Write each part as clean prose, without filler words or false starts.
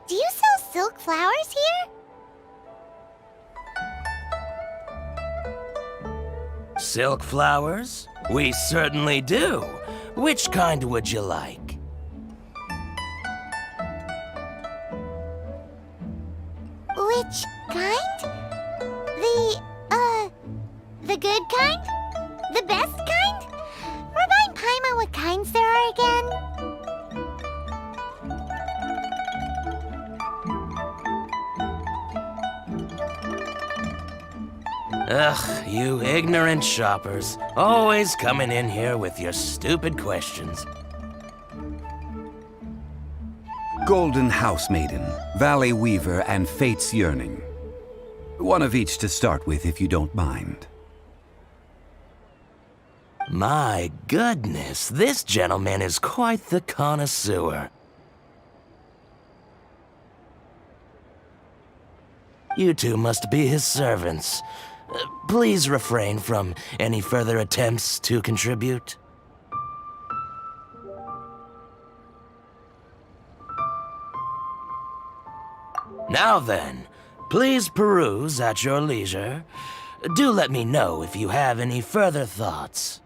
Do you sell silk flowers here? Silk flowers? We certainly do. Which kind would you like? Which kind? The good kind? The best kind? Remind Paimon what kinds there are again? Ugh, you ignorant shoppers. Always coming in here with your stupid questions. Golden House Maiden, Valley Weaver, and Fate's Yearning. One of each to start with, if you don't mind. My goodness, this gentleman is quite the connoisseur. You two must be his servants. Please refrain from any further attempts to contribute. Now then, please peruse at your leisure. Do let me know if you have any further thoughts.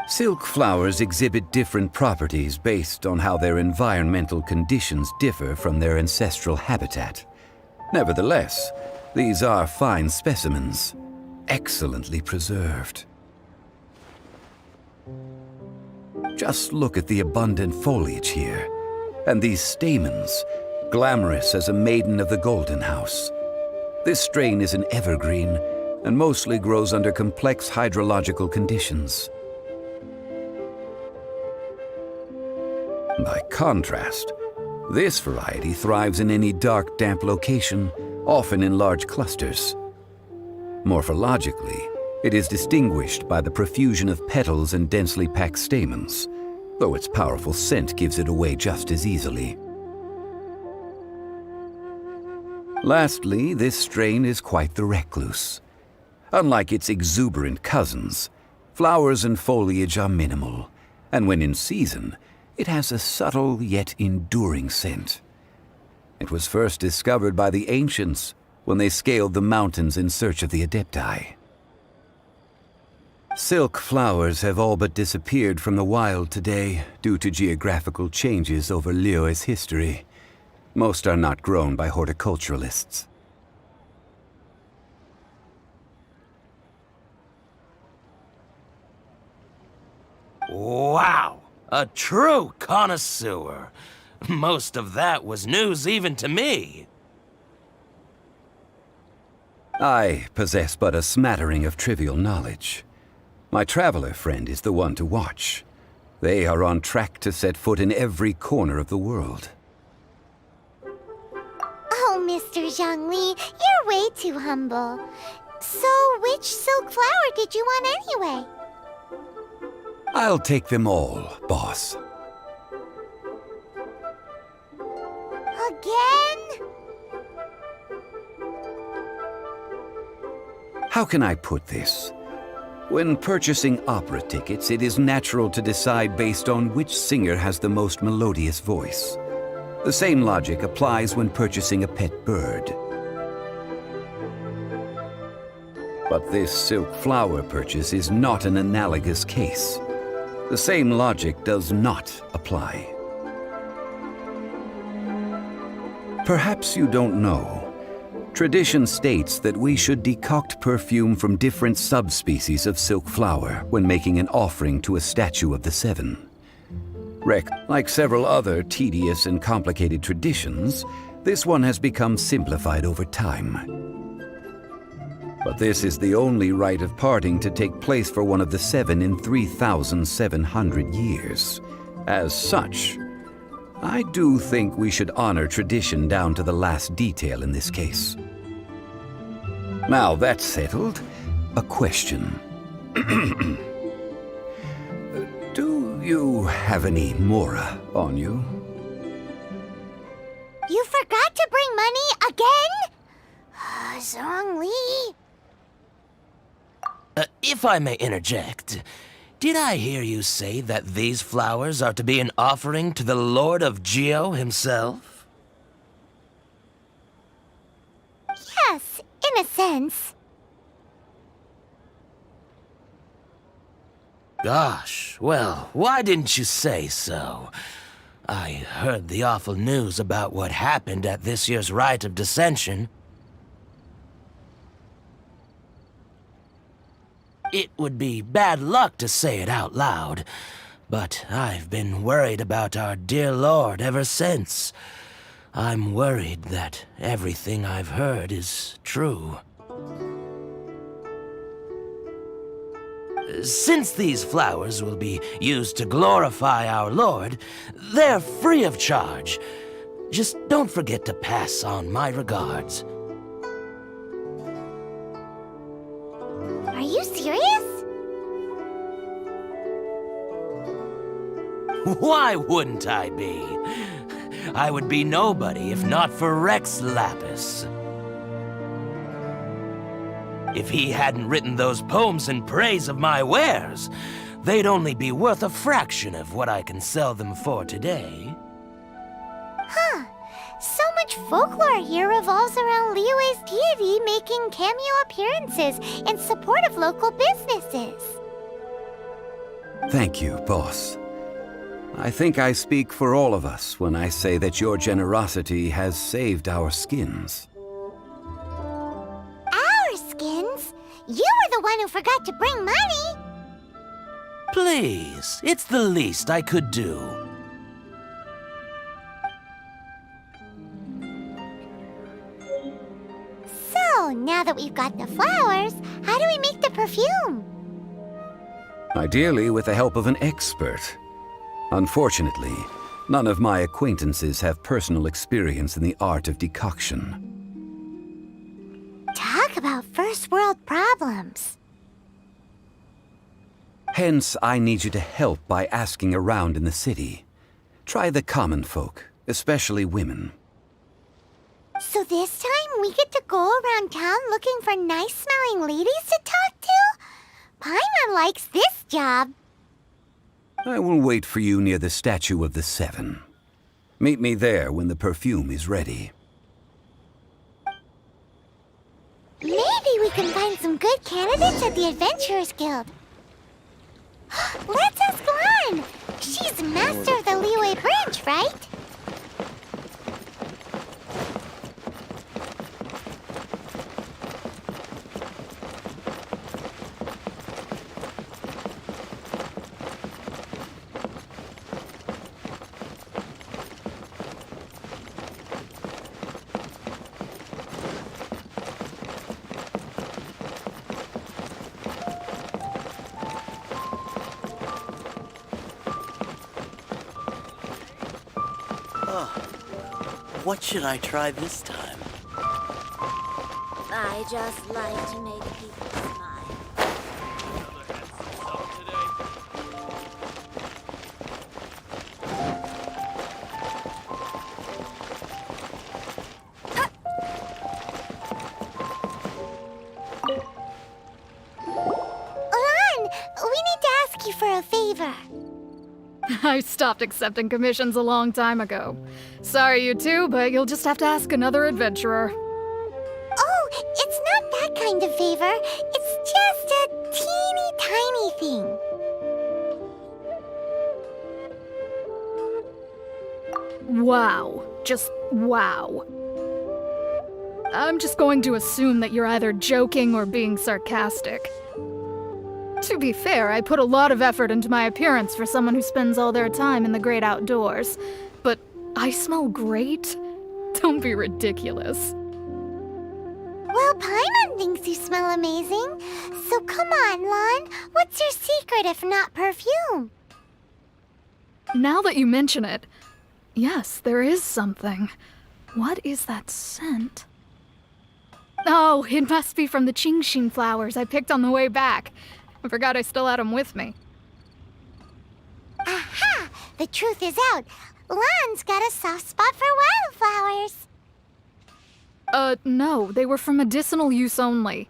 Silk flowers exhibit different properties based on how their environmental conditions differ from their ancestral habitat. Nevertheless, these are fine specimens, excellently preserved. Just look at the abundant foliage here, and these stamens, glamorous as a maiden of the Golden House. This strain is an evergreen, and mostly grows under complex hydrological conditions. By contrast, this variety thrives in any dark, damp location, often in large clusters. Morphologically, it is distinguished by the profusion of petals and densely packed stamens, though its powerful scent gives it away just as easily. Lastly, this strain is quite the recluse. Unlike its exuberant cousins, flowers and foliage are minimal, and when in season, it has a subtle yet enduring scent. It was first discovered by the ancients when they scaled the mountains in search of the Adepti. Silk flowers have all but disappeared from the wild today due to geographical changes over Liyue's history. Most are not grown by horticulturalists. Wow! A true connoisseur. Most of that was news even to me. I possess but a smattering of trivial knowledge. My traveler friend is the one to watch. They are on track to set foot in every corner of the world. Oh, Mr. Zhongli, you're way too humble. So, which silk flower did you want anyway? I'll take them all, boss. Again? How can I put this? When purchasing opera tickets, it is natural to decide based on which singer has the most melodious voice. The same logic applies when purchasing a pet bird. But this silk flower purchase is not an analogous case. The same logic does not apply. Perhaps you don't know. Tradition states that we should decoct perfume from different subspecies of silk flower when making an offering to a statue of the Seven. Like several other tedious and complicated traditions, this one has become simplified over time. But this is the only rite of parting to take place for one of the Seven in 3,700 years. As such, I do think we should honor tradition down to the last detail in this case. Now that's settled, a question. Do you have any mora on you? You forgot to bring money again? Zhongli. If I may interject, did I hear you say that these flowers are to be an offering to the Lord of Geo himself? Yes, in a sense. Gosh, well, why didn't you say so? I heard the awful news about what happened at this year's Rite of Dissension. It would be bad luck to say it out loud, but I've been worried about our dear Lord ever since. I'm worried that everything I've heard is true. Since these flowers will be used to glorify our Lord, they're free of charge. Just don't forget to pass on my regards. Are you serious? Why wouldn't I be? I would be nobody if not for Rex Lapis. If he hadn't written those poems in praise of my wares, they'd only be worth a fraction of what I can sell them for today. Huh. So much folklore here revolves around Liyue's deity making cameo appearances in support of local businesses. Thank you, boss. I think I speak for all of us when I say that your generosity has saved our skins. Our skins? You were the one who forgot to bring money! Please, it's the least I could do. So, now that we've got the flowers, how do we make the perfume? Ideally with the help of an expert. Unfortunately, none of my acquaintances have personal experience in the art of decoction. Talk about first world problems. Hence, I need you to help by asking around in the city. Try the common folk, especially women. So this time we get to go around town looking for nice-smelling ladies to talk to? Paimon likes this job. I will wait for you near the statue of the Seven. Meet me there when the perfume is ready. Maybe we can find some good candidates at the Adventurers Guild. Let's ask Lan. She's master of the Liyue branch, right? What should I try this time? I just like to make people smile. I stopped accepting commissions a long time ago. Sorry, you two, but you'll just have to ask another adventurer. Oh, it's not that kind of favor. It's just a teeny tiny thing. Wow. Just wow. I'm just going to assume that you're either joking or being sarcastic. To be fair, I put a lot of effort into my appearance for someone who spends all their time in the great outdoors. But I smell great? Don't be ridiculous. Well, Paimon thinks you smell amazing. So come on, Lon. What's your secret if not perfume? Now that you mention it, yes, there is something. What is that scent? Oh, it must be from the Genshin flowers I picked on the way back. I forgot I still had them with me. Aha! The truth is out. Lon's got a soft spot for wildflowers. No, they were for medicinal use only.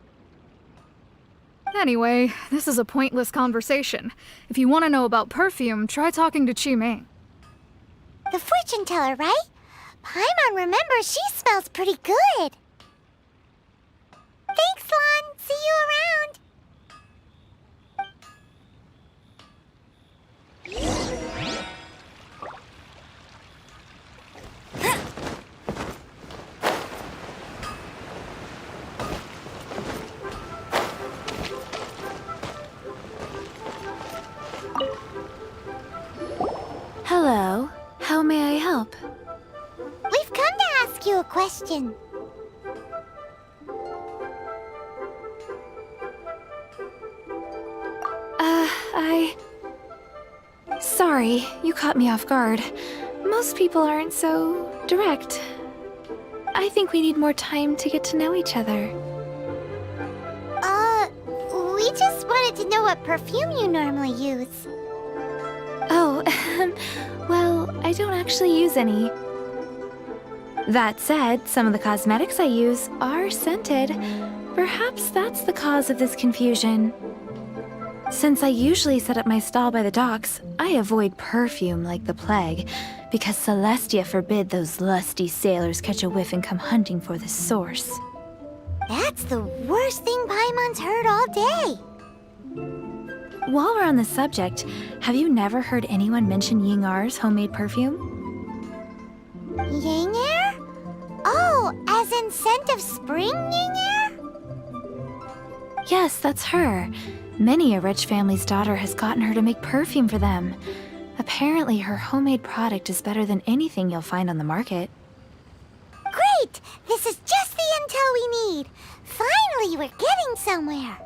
Anyway, this is a pointless conversation. If you want to know about perfume, try talking to Qiming. The fortune teller, right? Paimon remembers she smells pretty good. Thanks, Lon. See you around. Hello. How may I help? We've come to ask you a question. Sorry, you caught me off guard. Most people aren't so direct. I think we need more time to get to know each other. We just wanted to know what perfume you normally use. Oh, well, I don't actually use any. That said, some of the cosmetics I use are scented. Perhaps that's the cause of this confusion. Since I usually set up my stall by the docks, I avoid perfume like the plague, because Celestia forbid those lusty sailors catch a whiff and come hunting for the source. That's the worst thing Paimon's heard all day. While we're on the subject, have you never heard anyone mention Yingar's homemade perfume? Yingar? Oh, as in scent of spring Yingar? Yes, that's her. Many a rich family's daughter has gotten her to make perfume for them. Apparently, her homemade product is better than anything you'll find on the market. Great! This is just the intel we need. Finally, we're getting somewhere.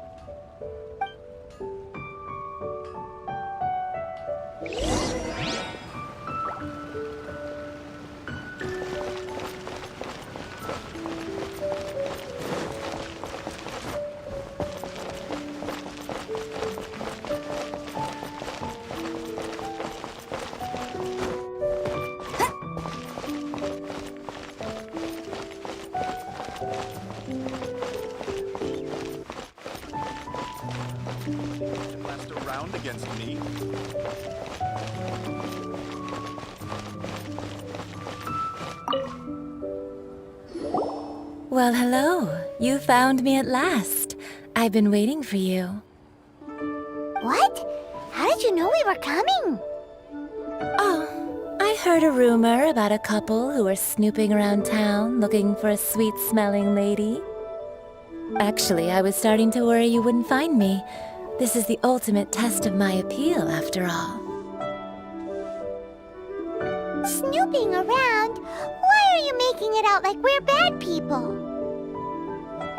Last round against me. Well, hello. You found me at last. I've been waiting for you. What? How did you know we were coming? Oh, I heard a rumor about a couple who were snooping around town looking for a sweet-smelling lady. Actually, I was starting to worry you wouldn't find me. This is the ultimate test of my appeal, after all. Snooping around? Why are you making it out like we're bad people?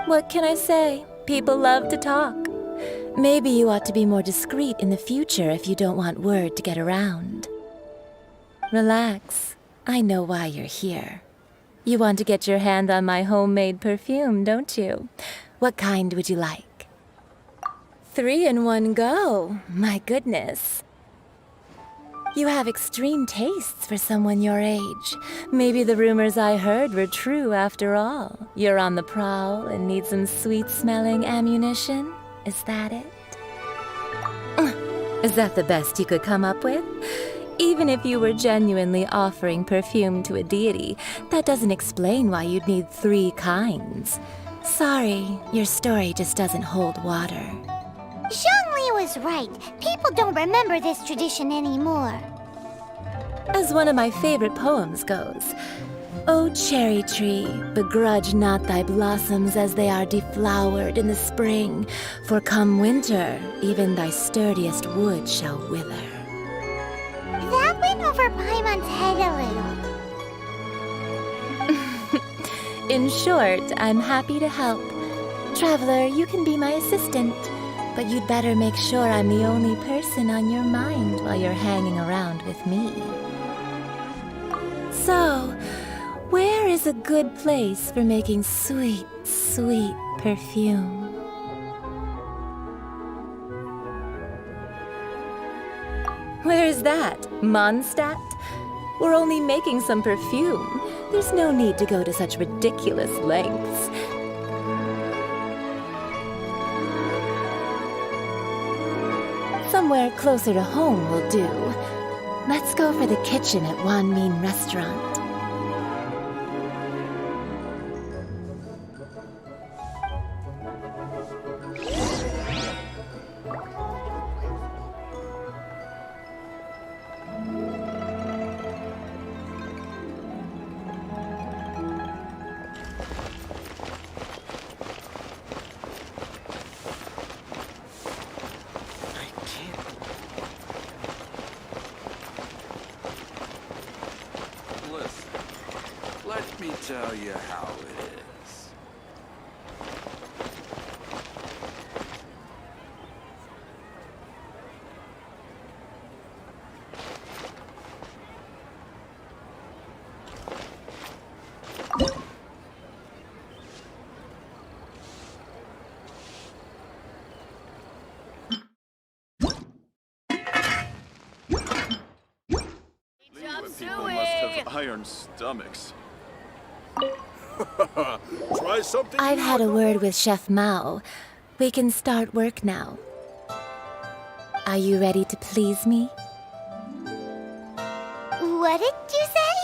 What can I say? People love to talk. Maybe you ought to be more discreet in the future if you don't want word to get around. Relax. I know why you're here. You want to get your hand on my homemade perfume, don't you? What kind would you like? 3 in one go. My goodness. You have extreme tastes for someone your age. Maybe the rumors I heard were true after all. You're on the prowl and need some sweet-smelling ammunition? Is that it? Is that the best you could come up with? Even if you were genuinely offering perfume to a deity, that doesn't explain why you'd need 3 kinds. Sorry, your story just doesn't hold water. Zhongli was right. People don't remember this tradition anymore. As one of my favorite poems goes, "O cherry tree, begrudge not thy blossoms as they are deflowered in the spring, for come winter, even thy sturdiest wood shall wither." That went over Paimon's head a little. In short, I'm happy to help. Traveler, you can be my assistant, but you'd better make sure I'm the only person on your mind while you're hanging around with me. So, where is a good place for making sweet, sweet perfume? Where is that? Mondstadt? We're only making some perfume. There's no need to go to such ridiculous lengths. Somewhere closer to home will do. Let's go for the kitchen at Wan Min Restaurant. Listen, let me tell you how it is. People must have iron stomachs. Try something. I've had a word with Chef Mao. We can start work now. Are you ready to please me? What did you say?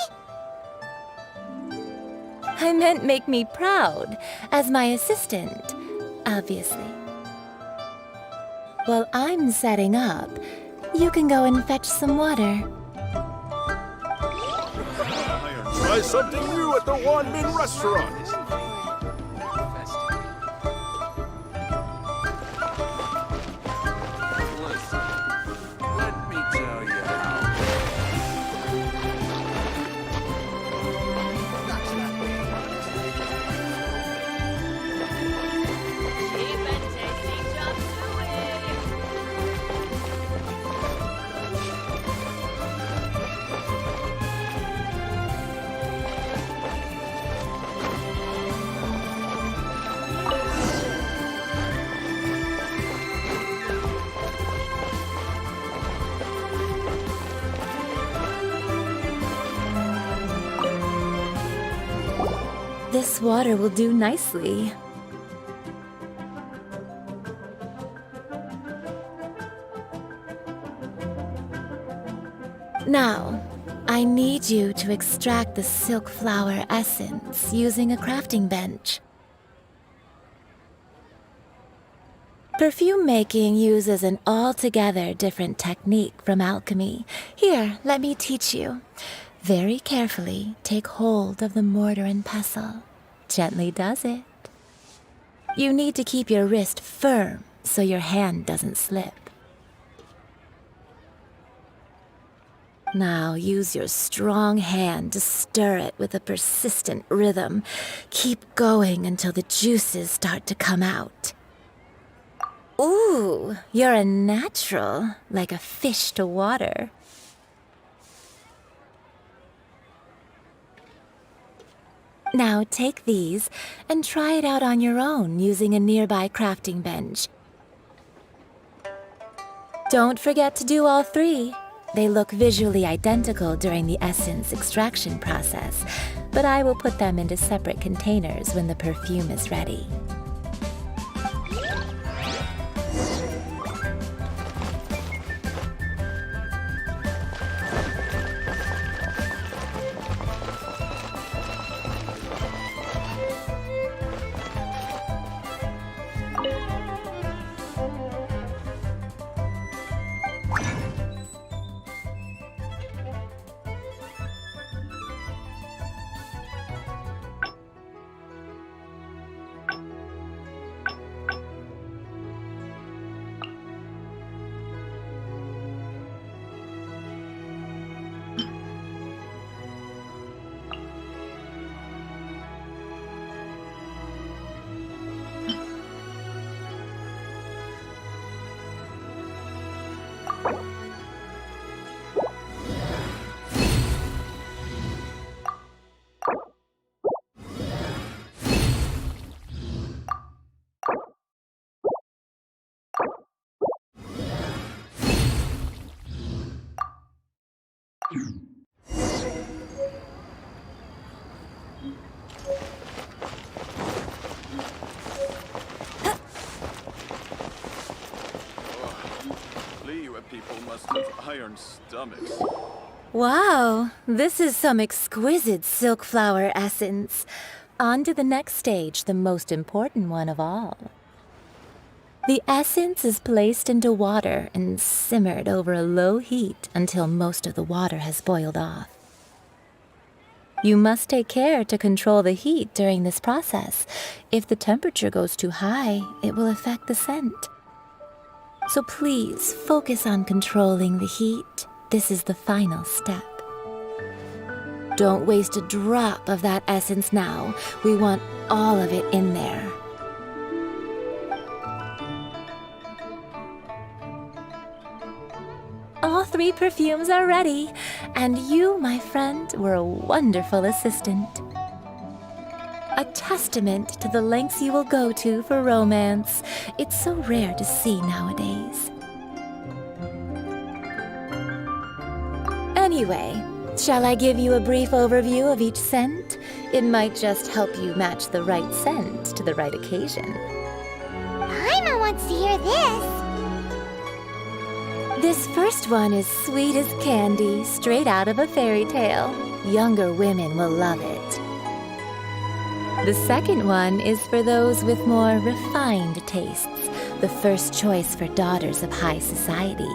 I meant make me proud, as my assistant, obviously. While I'm setting up, you can go and fetch some water. Try something new at the Wan Min Restaurant. Listen, let me tell you how. This water will do nicely. Now, I need you to extract the silk flower essence using a crafting bench. Perfume making uses an altogether different technique from alchemy. Here, let me teach you. Very carefully, take hold of the mortar and pestle. Gently does it. You need to keep your wrist firm so your hand doesn't slip. Now use your strong hand to stir it with a persistent rhythm. Keep going until the juices start to come out. Ooh, you're a natural, like a fish to water. Now take these and try it out on your own using a nearby crafting bench. Don't forget to do all 3. They look visually identical during the essence extraction process, but I will put them into separate containers when the perfume is ready. Liyue people must have iron stomachs. Wow, this is some exquisite silk flower essence. On to the next stage, the most important one of all. The essence is placed into water and simmered over a low heat until most of the water has boiled off. You must take care to control the heat during this process. If the temperature goes too high, it will affect the scent. So please focus on controlling the heat. This is the final step. Don't waste a drop of that essence now. We want all of it in there. All 3 perfumes are ready, and you, my friend, were a wonderful assistant. A testament to the lengths you will go to for romance. It's so rare to see nowadays. Anyway, shall I give you a brief overview of each scent? It might just help you match the right scent to the right occasion. Paimon wants to hear this. This first one is sweet as candy, straight out of a fairy tale. Younger women will love it. The second one is for those with more refined tastes, the first choice for daughters of high society.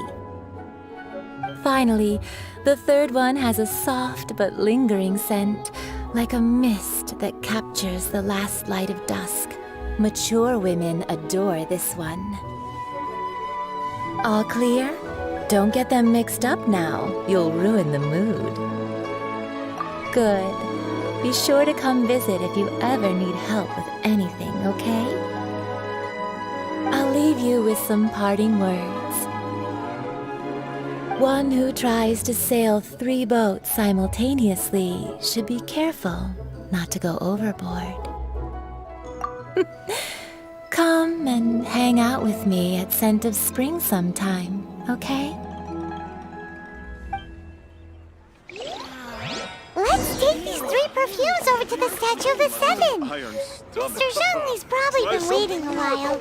Finally, the third one has a soft but lingering scent, like a mist that captures the last light of dusk. Mature women adore this one. All clear? Don't get them mixed up now. You'll ruin the mood. Good. Be sure to come visit if you ever need help with anything, okay? I'll leave you with some parting words. One who tries to sail 3 boats simultaneously should be careful not to go overboard. Come and hang out with me at Scent of Spring sometime, okay? Let's take these 3 perfumes over to the Statue of the Seven. Iron stomachs. Mr. Zhengli's probably been waiting a while.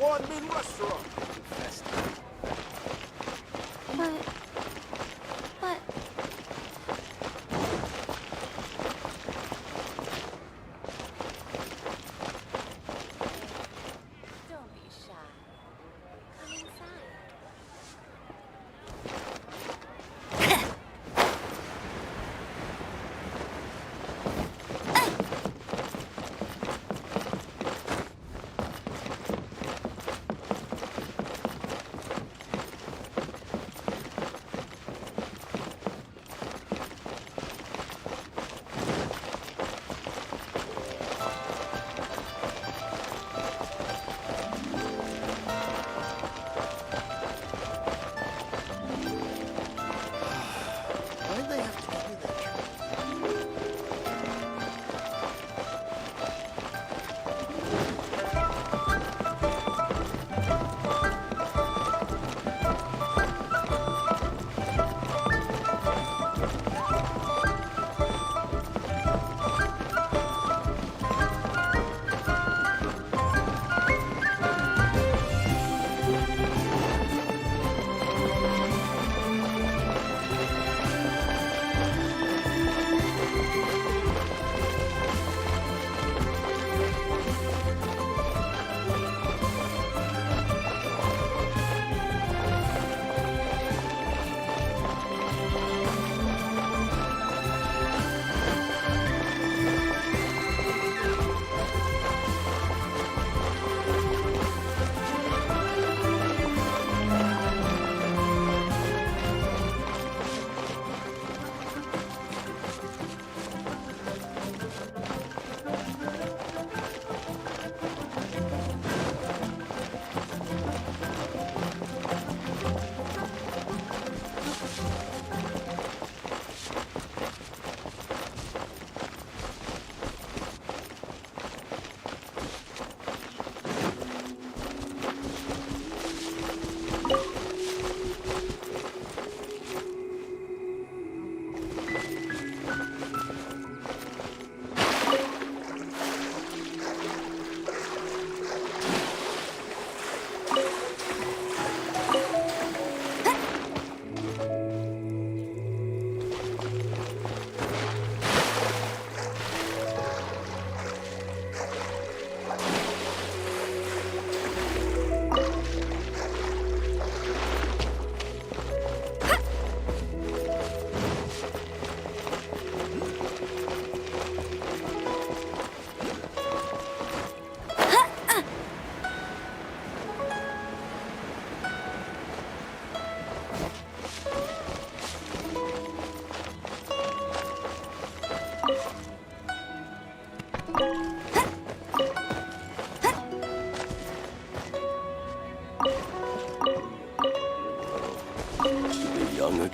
But... Don't be shy. Come inside.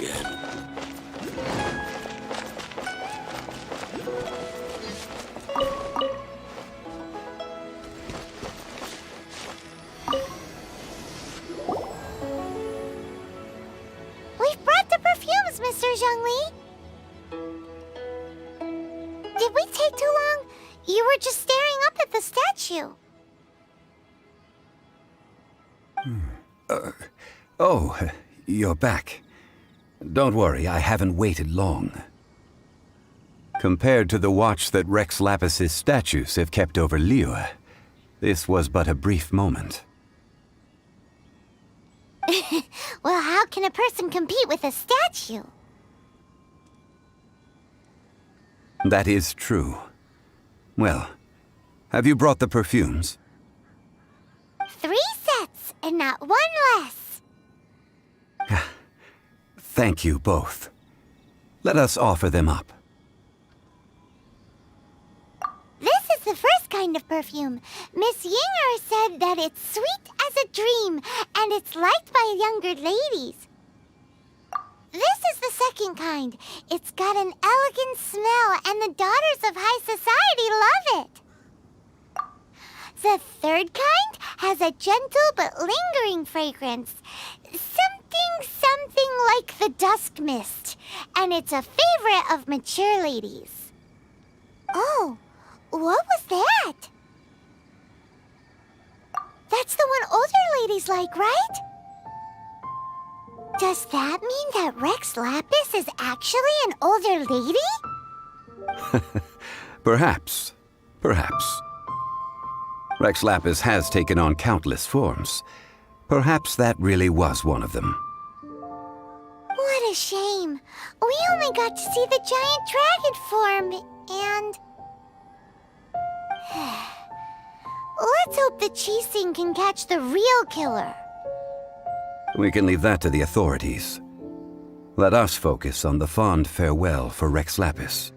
again. We've brought the perfumes, Mr. Zhongli. Did we take too long? You were just staring up at the statue. Oh, you're back. Don't worry, I haven't waited long. Compared to the watch that Rex Lapis's statues have kept over Liyue, this was but a brief moment. Well, how can a person compete with a statue? That is true. Well, have you brought the perfumes? 3 sets, and not 1 less. Thank you both. Let us offer them up. This is the first kind of perfume. Miss Yinger said that it's sweet as a dream, and it's liked by younger ladies. This is the second kind. It's got an elegant smell, and the daughters of high society love it. The third kind has a gentle but lingering fragrance. Something like the dusk mist, and it's a favorite of mature ladies. Oh, what was that? That's the one older ladies like, right? Does that mean that Rex Lapis is actually an older lady? Perhaps. Perhaps. Rex Lapis has taken on countless forms. Perhaps that really was one of them. What a shame. We only got to see the giant dragon form, and... Let's hope the Qixing can catch the real killer. We can leave that to the authorities. Let us focus on the fond farewell for Rex Lapis.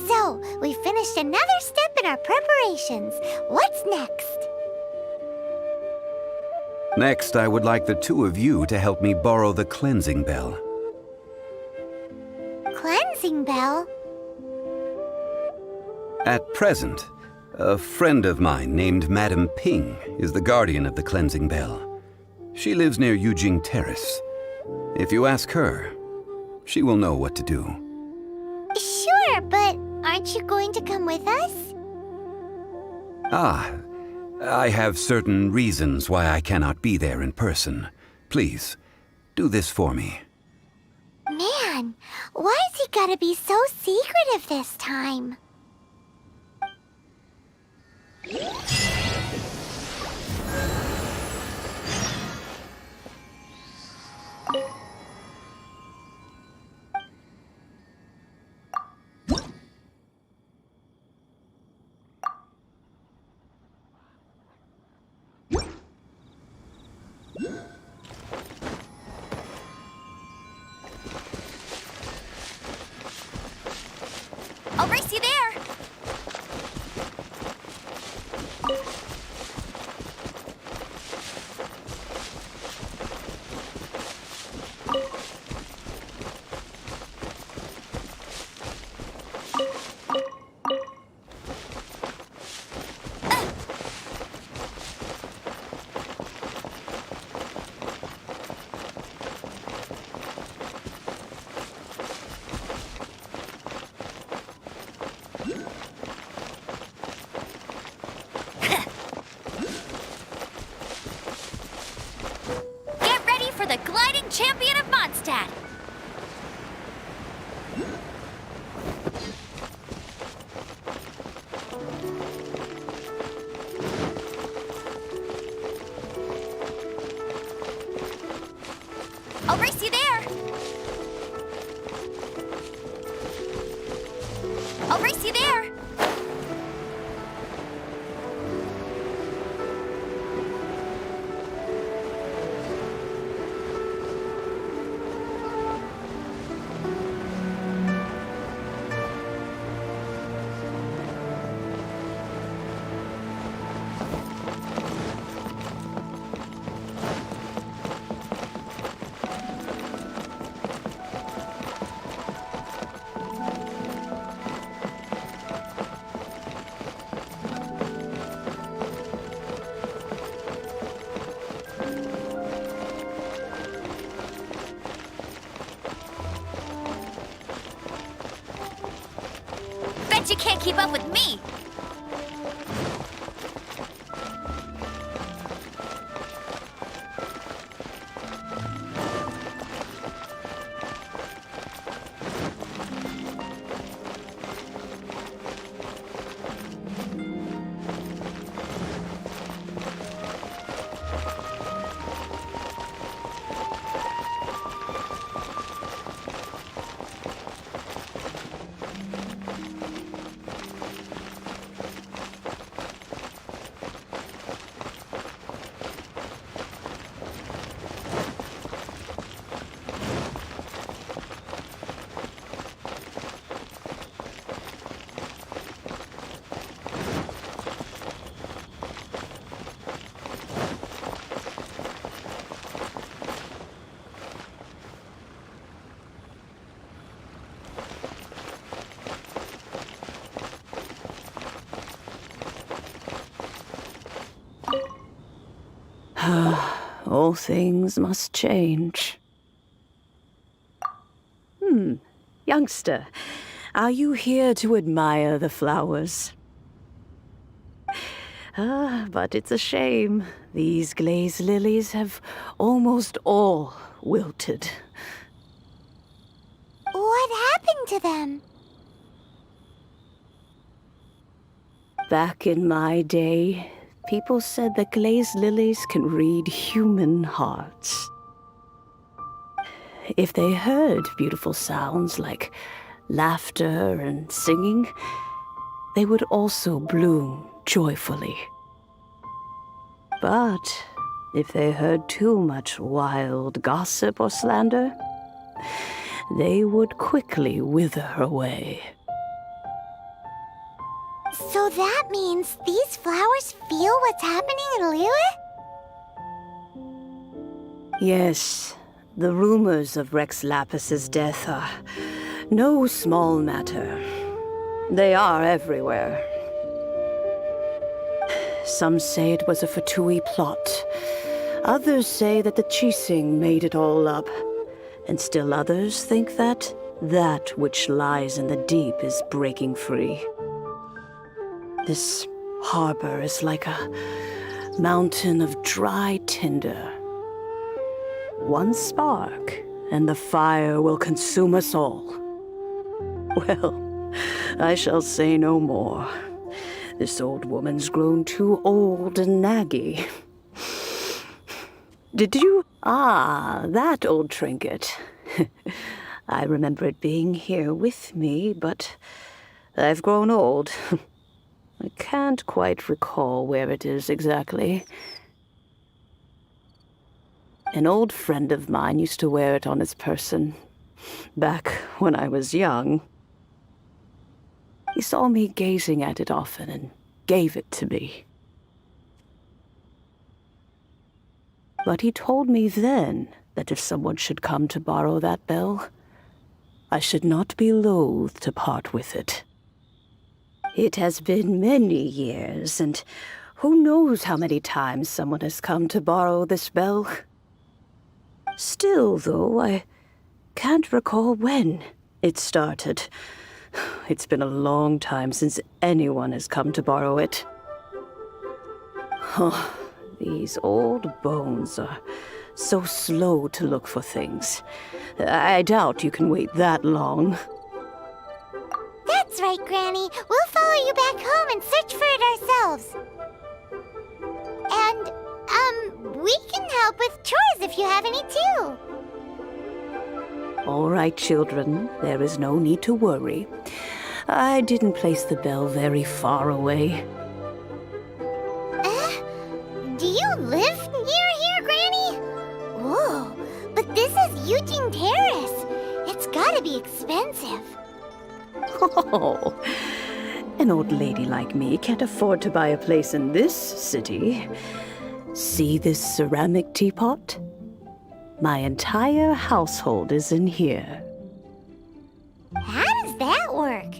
So, we finished another step in our preparations. What's next? Next, I would like the 2 of you to help me borrow the cleansing bell. Cleansing bell? At present, a friend of mine named Madame Ping is the guardian of the cleansing bell. She lives near Yujing Terrace. If you ask her, she will know what to do. Sure, but aren't you going to come with us? Ah, I have certain reasons why I cannot be there in person. Please, do this for me. Man, why's he gotta be so secretive this time? I'll race you there! Get ready for the gliding champion of Mondstadt! I'll race you there! I'll race you there! Bet you can't keep up with me! All things must change. Youngster, are you here to admire the flowers? But it's a shame. These glazed lilies have almost all wilted. What happened to them? Back in my day, people said that glazed lilies can read human hearts. If they heard beautiful sounds like laughter and singing, they would also bloom joyfully. But if they heard too much wild gossip or slander, they would quickly wither away. So that means these flowers feel what's happening in Liyue? Yes, the rumors of Rex Lapis's death are no small matter. They are everywhere. Some say it was a Fatui plot. Others say that the Chising made it all up. And still others think that that which lies in the deep is breaking free. This harbor is like a mountain of dry tinder. One spark, and the fire will consume us all. Well, I shall say no more. This old woman's grown too old and naggy. Did you? Ah, that old trinket. I remember it being here with me, but I've grown old. I can't quite recall where it is exactly. An old friend of mine used to wear it on his person, back when I was young. He saw me gazing at it often and gave it to me. But he told me then that if someone should come to borrow that bell, I should not be loath to part with it. It has been many years, and who knows how many times someone has come to borrow this bell. Still, though, I can't recall when it started. It's been a long time since anyone has come to borrow it. Oh, these old bones are so slow to look for things. I doubt you can wait that long. That's right, Granny. We'll follow you back home and search for it ourselves. And, we can help with chores if you have any too. All right, children. There is no need to worry. I didn't place the bell very far away. Do you live near here, Granny? Whoa, but this is Eugene Terrace. It's gotta be expensive. Oh, an old lady like me can't afford to buy a place in this city. See this ceramic teapot? My entire household is in here. How does that work?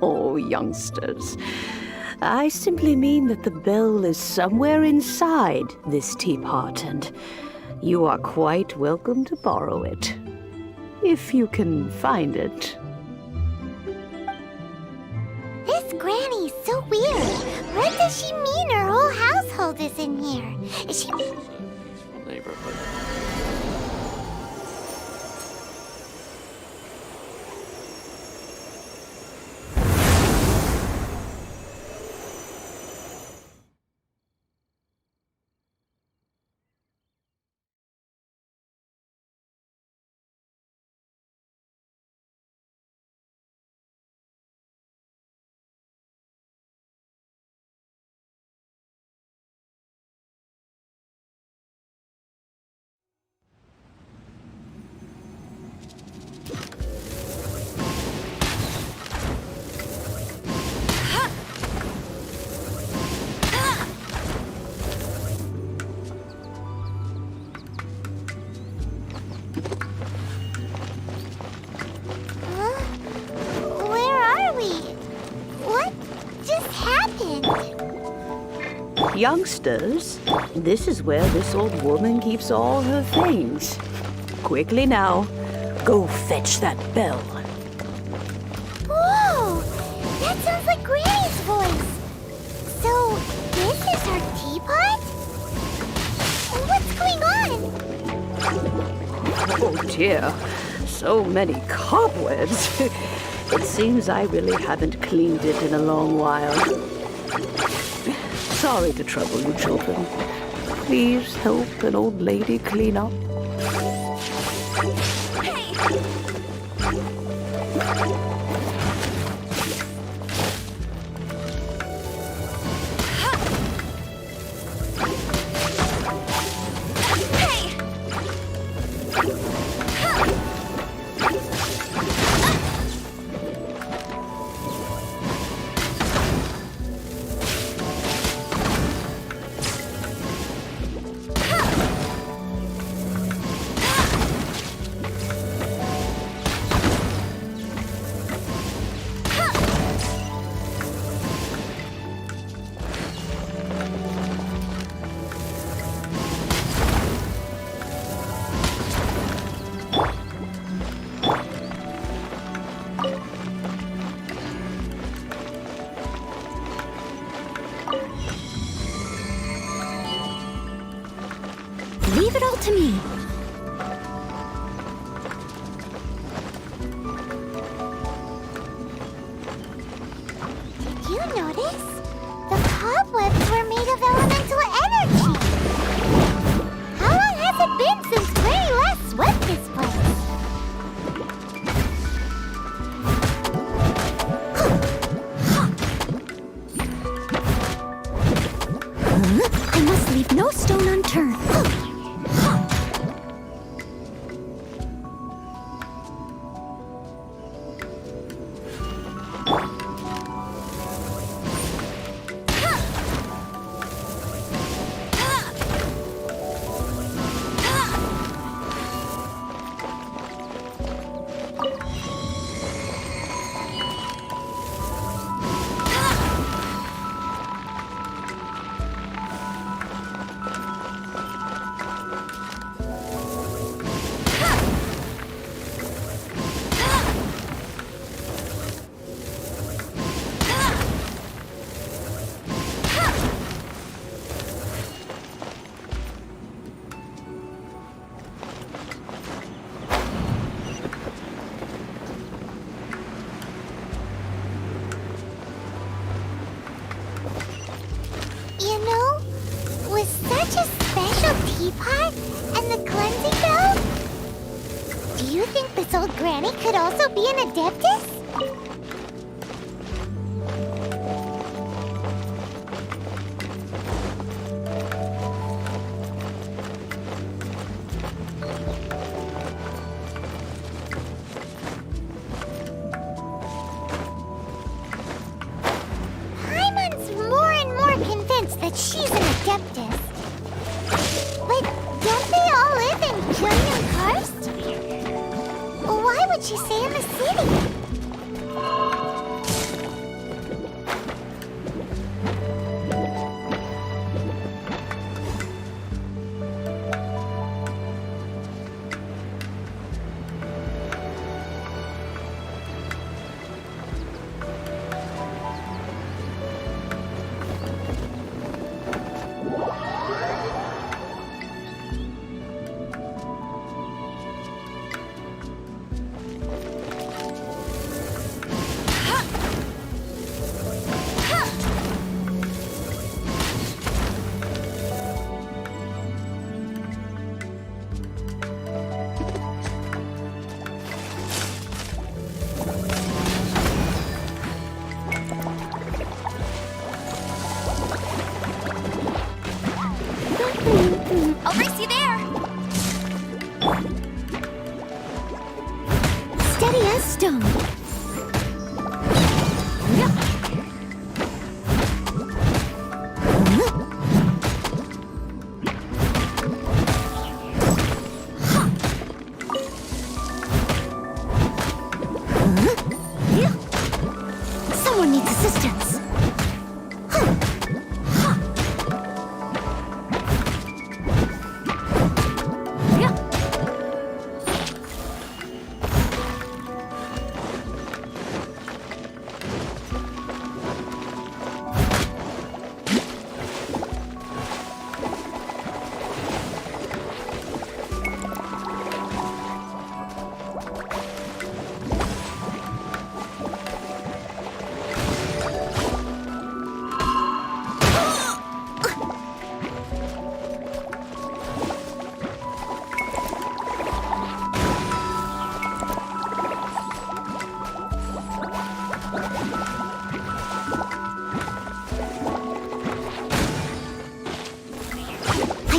Oh, youngsters. I simply mean that the bell is somewhere inside this teapot, and you are quite welcome to borrow it. If you can find it. This granny's so weird. What does she mean her whole household is in here? Is she... Neighborhood. Huh? Where are we? What just happened? Youngsters, this is where this old woman keeps all her things. Quickly now, go fetch that bell. Whoa! That sounds like Granny's voice. So, this is her teapot? What's going on? Oh dear, so many cobwebs. It seems I really haven't cleaned it in a long while. Sorry to trouble you, children. Please help an old lady clean up. Leave it all to me. Did you notice? The cobwebs were made of elemental energy. How long has it been since Granny last swept this place? I must leave no stone unturned. You know, with such a special teapot and the cleansing bell, do you think this old granny could also be an adeptus? Paimon's more and more convinced that she's an adeptus. But don't they all live in Gillian Karst? Why would she stay in the city?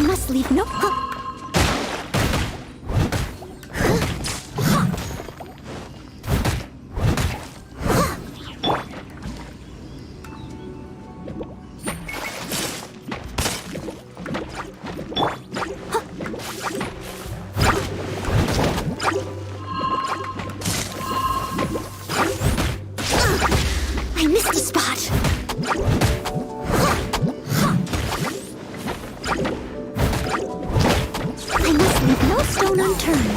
must leave no... I missed a spot. I must leave no stone unturned.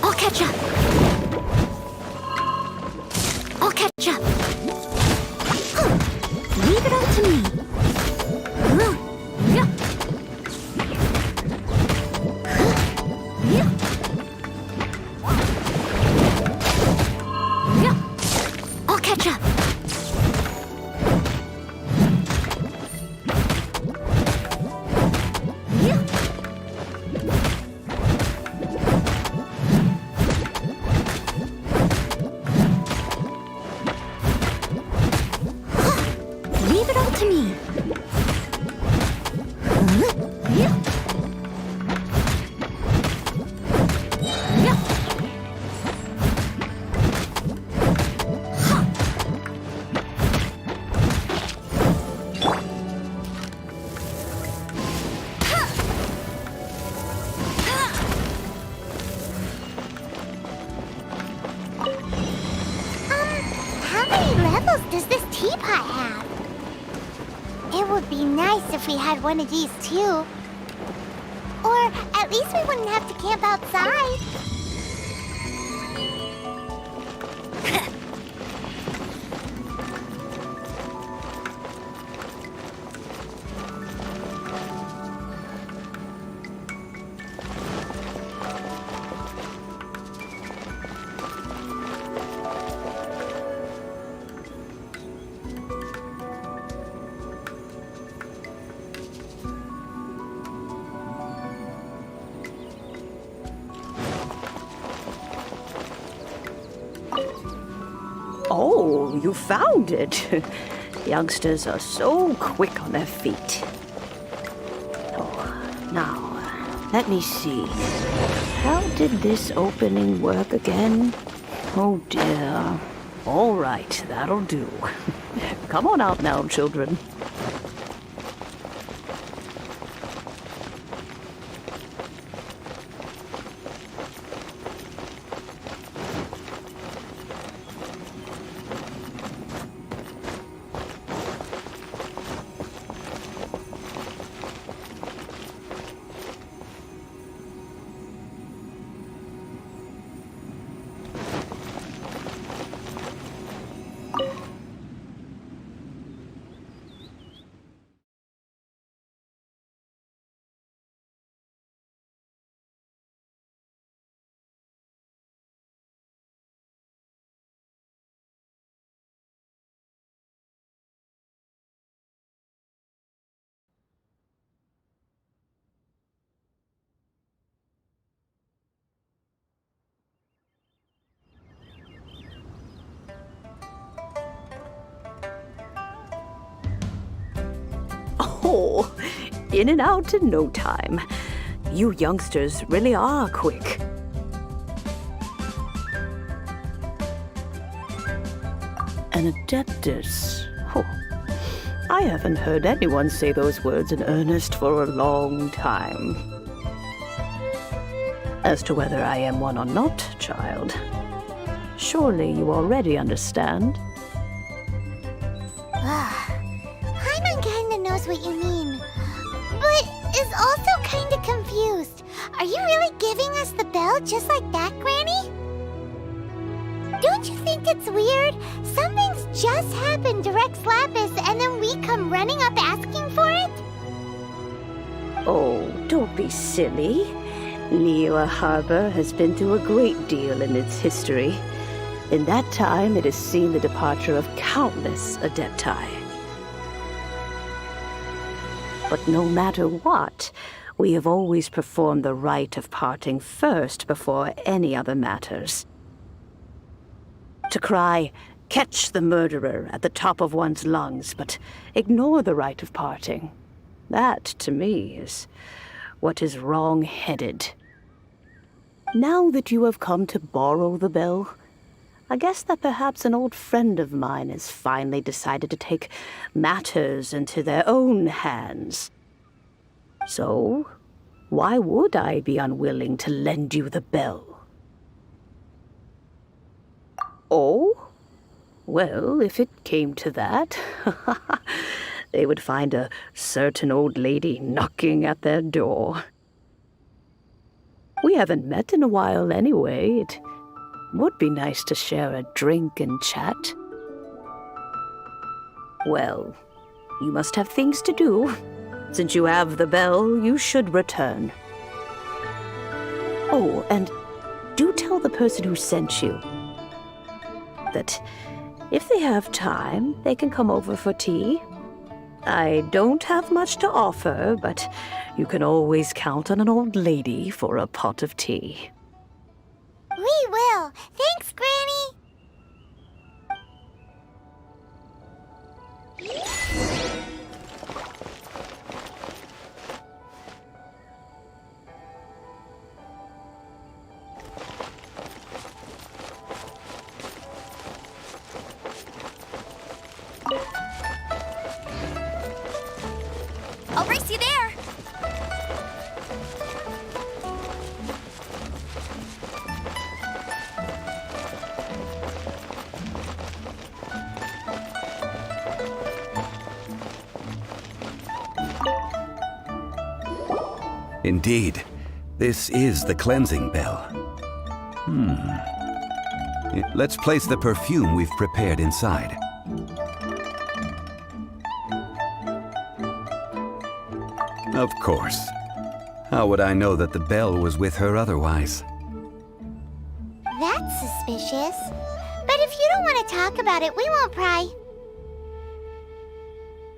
I'll catch up. I'll catch up. Leave it all to me. I'll catch up. Leave it all to me. How many levels does this teapot have? It would be nice if we had one of these too. Or at least we wouldn't have to camp outside. Oh, you found it. Youngsters are so quick on their feet. Oh, now, let me see. How did this opening work again? Oh dear. All right, that'll do. Come on out now, children. Oh, in and out in no time. You youngsters really are quick. An adeptus. Oh, I haven't heard anyone say those words in earnest for a long time. As to whether I am one or not, child, surely you already understand. Paimon kinda knows what you mean, but is also kinda confused. Are you really giving us the bell just like that, Granny? Don't you think it's weird? Something's just happened to Rex Lapis and then we come running up asking for it? Oh, don't be silly. Liyue Harbor has been through a great deal in its history. In that time, it has seen the departure of countless Adepti. But no matter what, we have always performed the rite of parting first before any other matters. To cry, "Catch the murderer," at the top of one's lungs, but ignore the rite of parting. That, to me, is what is wrong-headed. Now that you have come to borrow the bell, I guess that perhaps an old friend of mine has finally decided to take matters into their own hands. So, why would I be unwilling to lend you the bell? Oh? Well, if it came to that, they would find a certain old lady knocking at their door. We haven't met in a while anyway. It would be nice to share a drink and chat. Well, you must have things to do. Since you have the bell, you should return. Oh, and do tell the person who sent you that if they have time, they can come over for tea. I don't have much to offer, but you can always count on an old lady for a pot of tea. We will. Thanks, Granny. I'll race you there. Indeed, this is the cleansing bell. Let's place the perfume we've prepared inside. Of course. How would I know that the bell was with her otherwise? That's suspicious. But if you don't want to talk about it, we won't pry.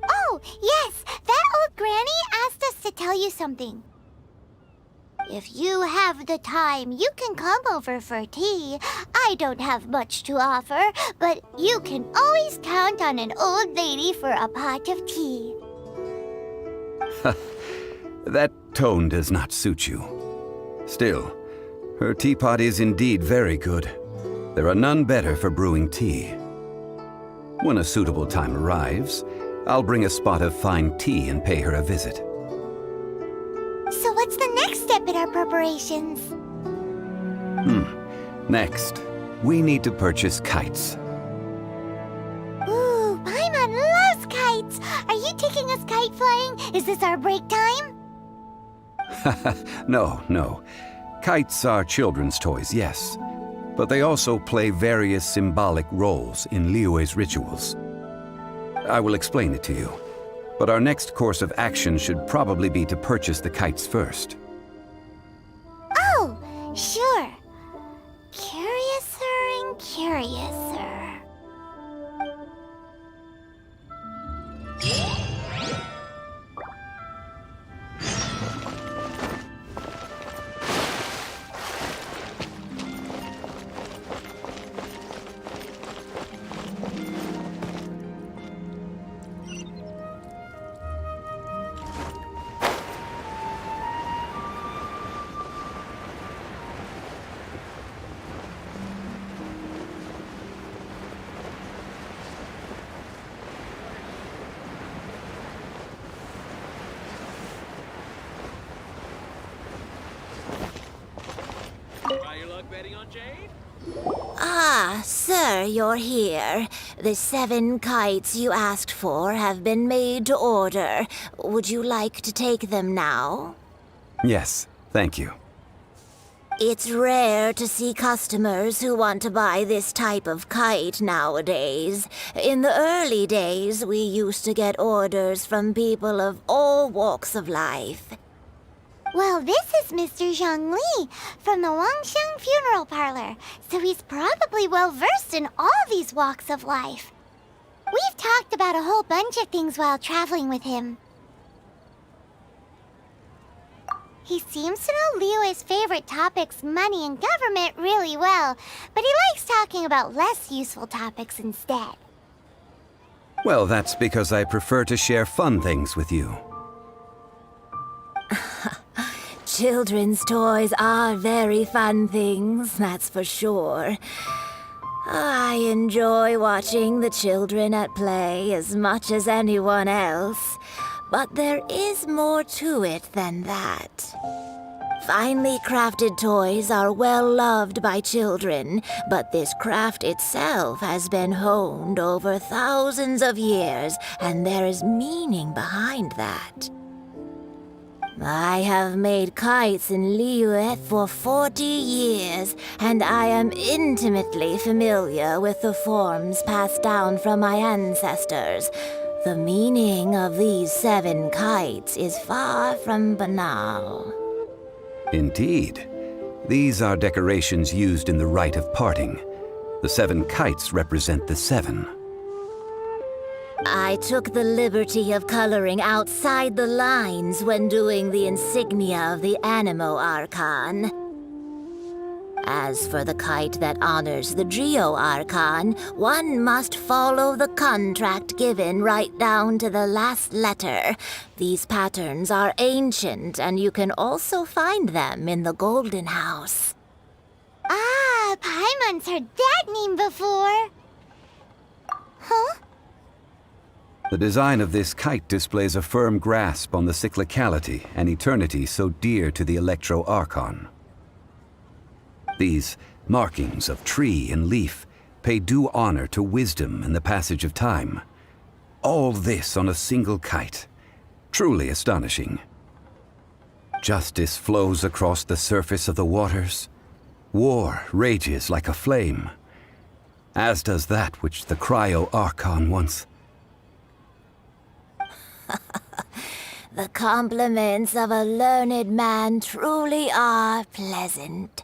Oh, yes, that old granny asked us to tell you something. If you have the time, you can come over for tea. I don't have much to offer, but you can always count on an old lady for a pot of tea. That tone does not suit you. Still, her teapot is indeed very good. There are none better for brewing tea. When a suitable time arrives, I'll bring a spot of fine tea and pay her a visit. So what's the next step in our preparations? Next, we need to purchase kites. Ooh, Paimon loves kites! Are you taking us kite flying? Is this our break time? No. Kites are children's toys, yes. But they also play various symbolic roles in Liyue's rituals. I will explain it to you. But our next course of action should probably be to purchase the kites first. Oh, sure. Curiouser and curiouser. Ah, sir, you're here. The 7 kites you asked for have been made to order. Would you like to take them now? Yes, thank you. It's rare to see customers who want to buy this type of kite nowadays. In the early days, we used to get orders from people of all walks of life. Well, this is Mr. Zhang Li from the Wangsheng Funeral Parlor, so he's probably well-versed in all these walks of life. We've talked about a whole bunch of things while traveling with him. He seems to know Liyue's favorite topics, money and government, really well, but he likes talking about less useful topics instead. Well, that's because I prefer to share fun things with you. Children's toys are very fun things, that's for sure. I enjoy watching the children at play as much as anyone else, but there is more to it than that. Finely crafted toys are well loved by children, but this craft itself has been honed over thousands of years, and there is meaning behind that. I have made kites in Liyue for 40 years, and I am intimately familiar with the forms passed down from my ancestors. The meaning of these 7 kites is far from banal. Indeed. These are decorations used in the rite of parting. The 7 kites represent the 7. I took the liberty of coloring outside the lines when doing the insignia of the Animo Archon. As for the kite that honors the Geo Archon, one must follow the contract given right down to the last letter. These patterns are ancient, and you can also find them in the Golden House. Ah, Paimon's heard that name before. Huh? The design of this kite displays a firm grasp on the cyclicality and eternity so dear to the Electro Archon. These markings of tree and leaf pay due honor to wisdom and the passage of time. All this on a single kite. Truly astonishing. Justice flows across the surface of the waters. War rages like a flame. As does that which the Cryo Archon once... The compliments of a learned man truly are pleasant.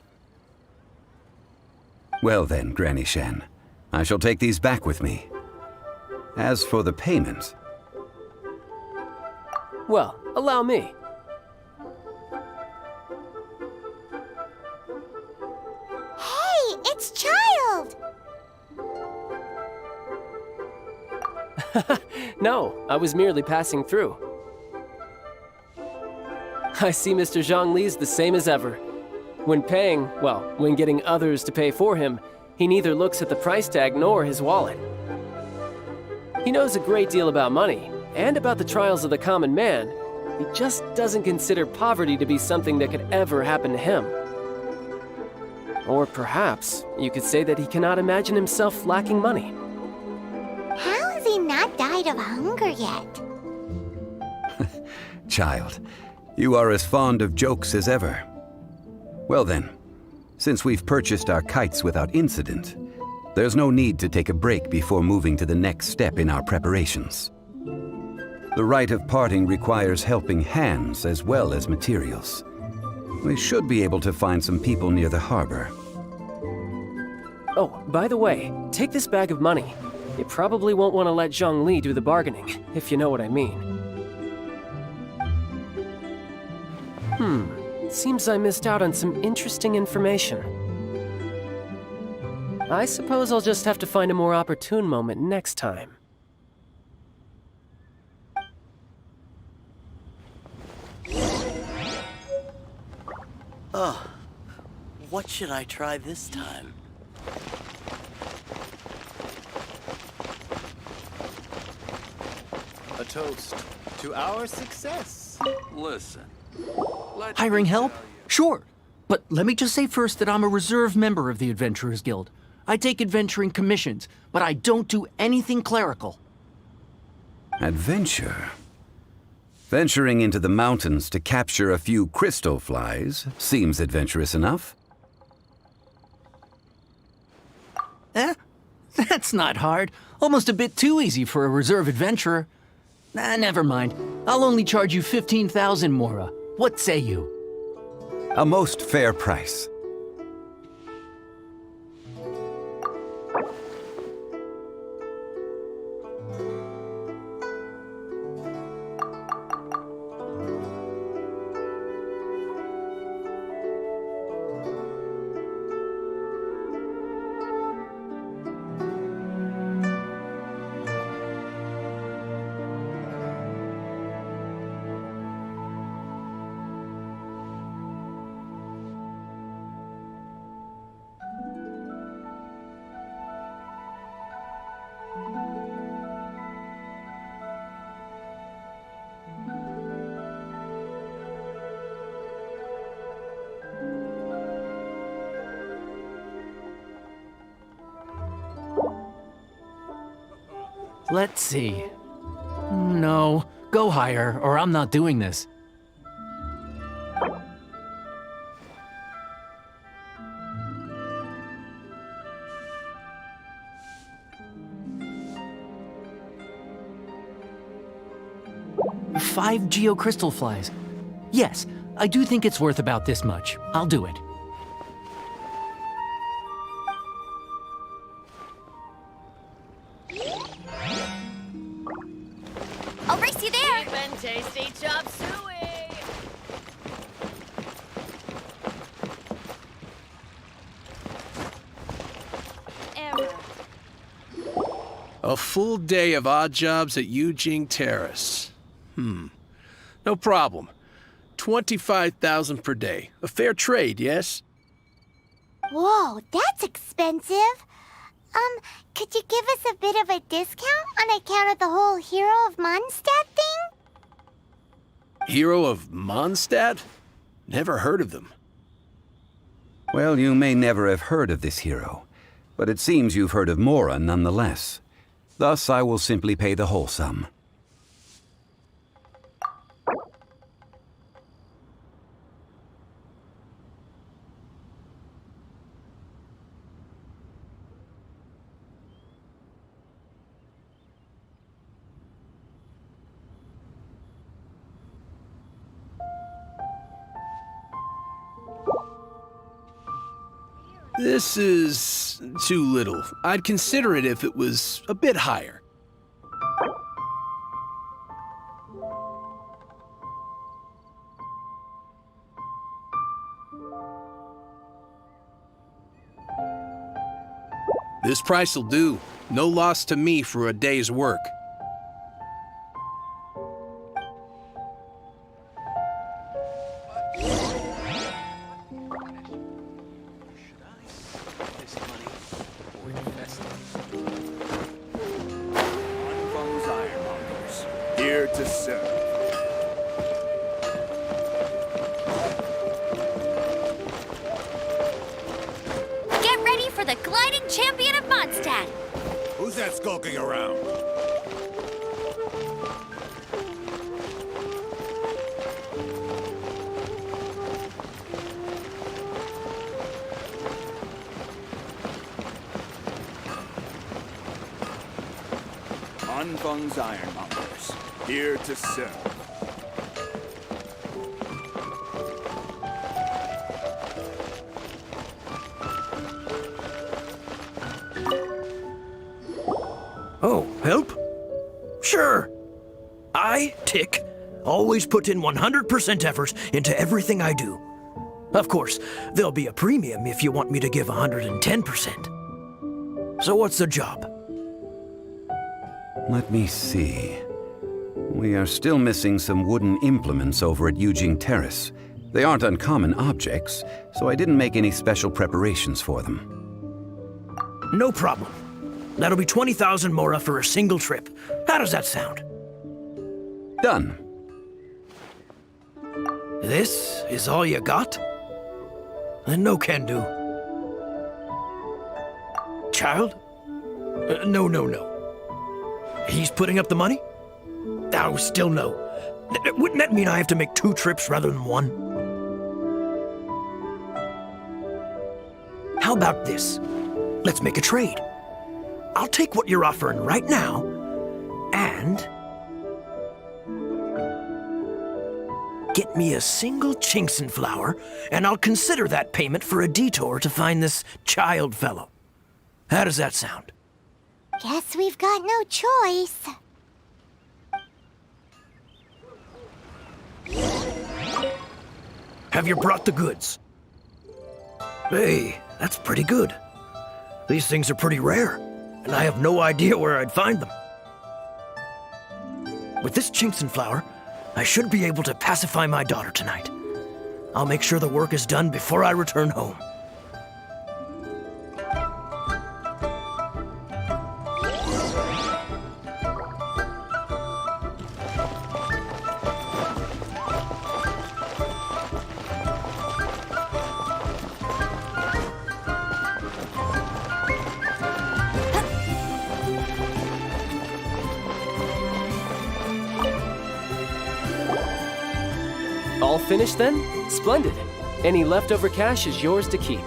Well then, Granny Shan, I shall take these back with me. As for the payment... Well, allow me. Hey, it's Child! No, I was merely passing through. I see Mr. Zhongli's the same as ever. When paying, well, when getting others to pay for him, he neither looks at the price tag nor his wallet. He knows a great deal about money, and about the trials of the common man. He just doesn't consider poverty to be something that could ever happen to him. Or perhaps you could say that he cannot imagine himself lacking money. How has he not died of hunger yet? Child, you are as fond of jokes as ever. Well then, since we've purchased our kites without incident, there's no need to take a break before moving to the next step in our preparations. The rite of parting requires helping hands as well as materials. We should be able to find some people near the harbor. Oh, by the way, take this bag of money. You probably won't want to let Zhongli do the bargaining, if you know what I mean. Seems I missed out on some interesting information. I suppose I'll just have to find a more opportune moment next time. Oh, what should I try this time? A toast to our success. Listen. Hiring help? Sure. But let me just say first that I'm a reserve member of the Adventurers Guild. I take adventuring commissions, but I don't do anything clerical. Adventure? Venturing into the mountains to capture a few crystal flies seems adventurous enough. That's not hard. Almost a bit too easy for a reserve adventurer. Never mind. I'll only charge you 15,000 Mora. What say you? A most fair price. Let's see. No, go higher, or I'm not doing this. Five geocrystal flies. Yes, I do think it's worth about this much. I'll do it. I'll race you there. Cheap and tasty chop suey. Error. A full day of odd jobs at Eugene Terrace. No problem. 25,000 per day. A fair trade, yes? Whoa, that's expensive. Could you give us a bit of a discount on account of the whole Hero of Mondstadt thing? Hero of Mondstadt? Never heard of them. Well, you may never have heard of this hero, but it seems you've heard of Mora nonetheless. Thus, I will simply pay the whole sum. This is too little. I'd consider it if it was a bit higher. This price will do. No loss to me for a day's work. Here to serve. Get ready for the gliding champion of Mondstadt. Who's that skulking around? Anfang's Ironmongers. Here to serve. Oh, help? Sure. I, Tick, always put in 100% effort into everything I do. Of course, there'll be a premium if you want me to give 110%. So what's the job? Let me see. We are still missing some wooden implements over at Eugene Terrace. They aren't uncommon objects, so I didn't make any special preparations for them. No problem. That'll be 20,000 Mora for a single trip. How does that sound? Done. This is all you got? Then no can do. Child? No. He's putting up the money? Oh, still no. Wouldn't that mean I have to make 2 trips rather than 1? How about this? Let's make a trade. I'll take what you're offering right now, and get me a single Chinxin flower, and I'll consider that payment for a detour to find this child fellow. How does that sound? Guess we've got no choice. Have you brought the goods? Hey, that's pretty good. These things are pretty rare, and I have no idea where I'd find them. With this Chinxin flower, I should be able to pacify my daughter tonight. I'll make sure the work is done before I return home. All finished then? Splendid. Any leftover cash is yours to keep.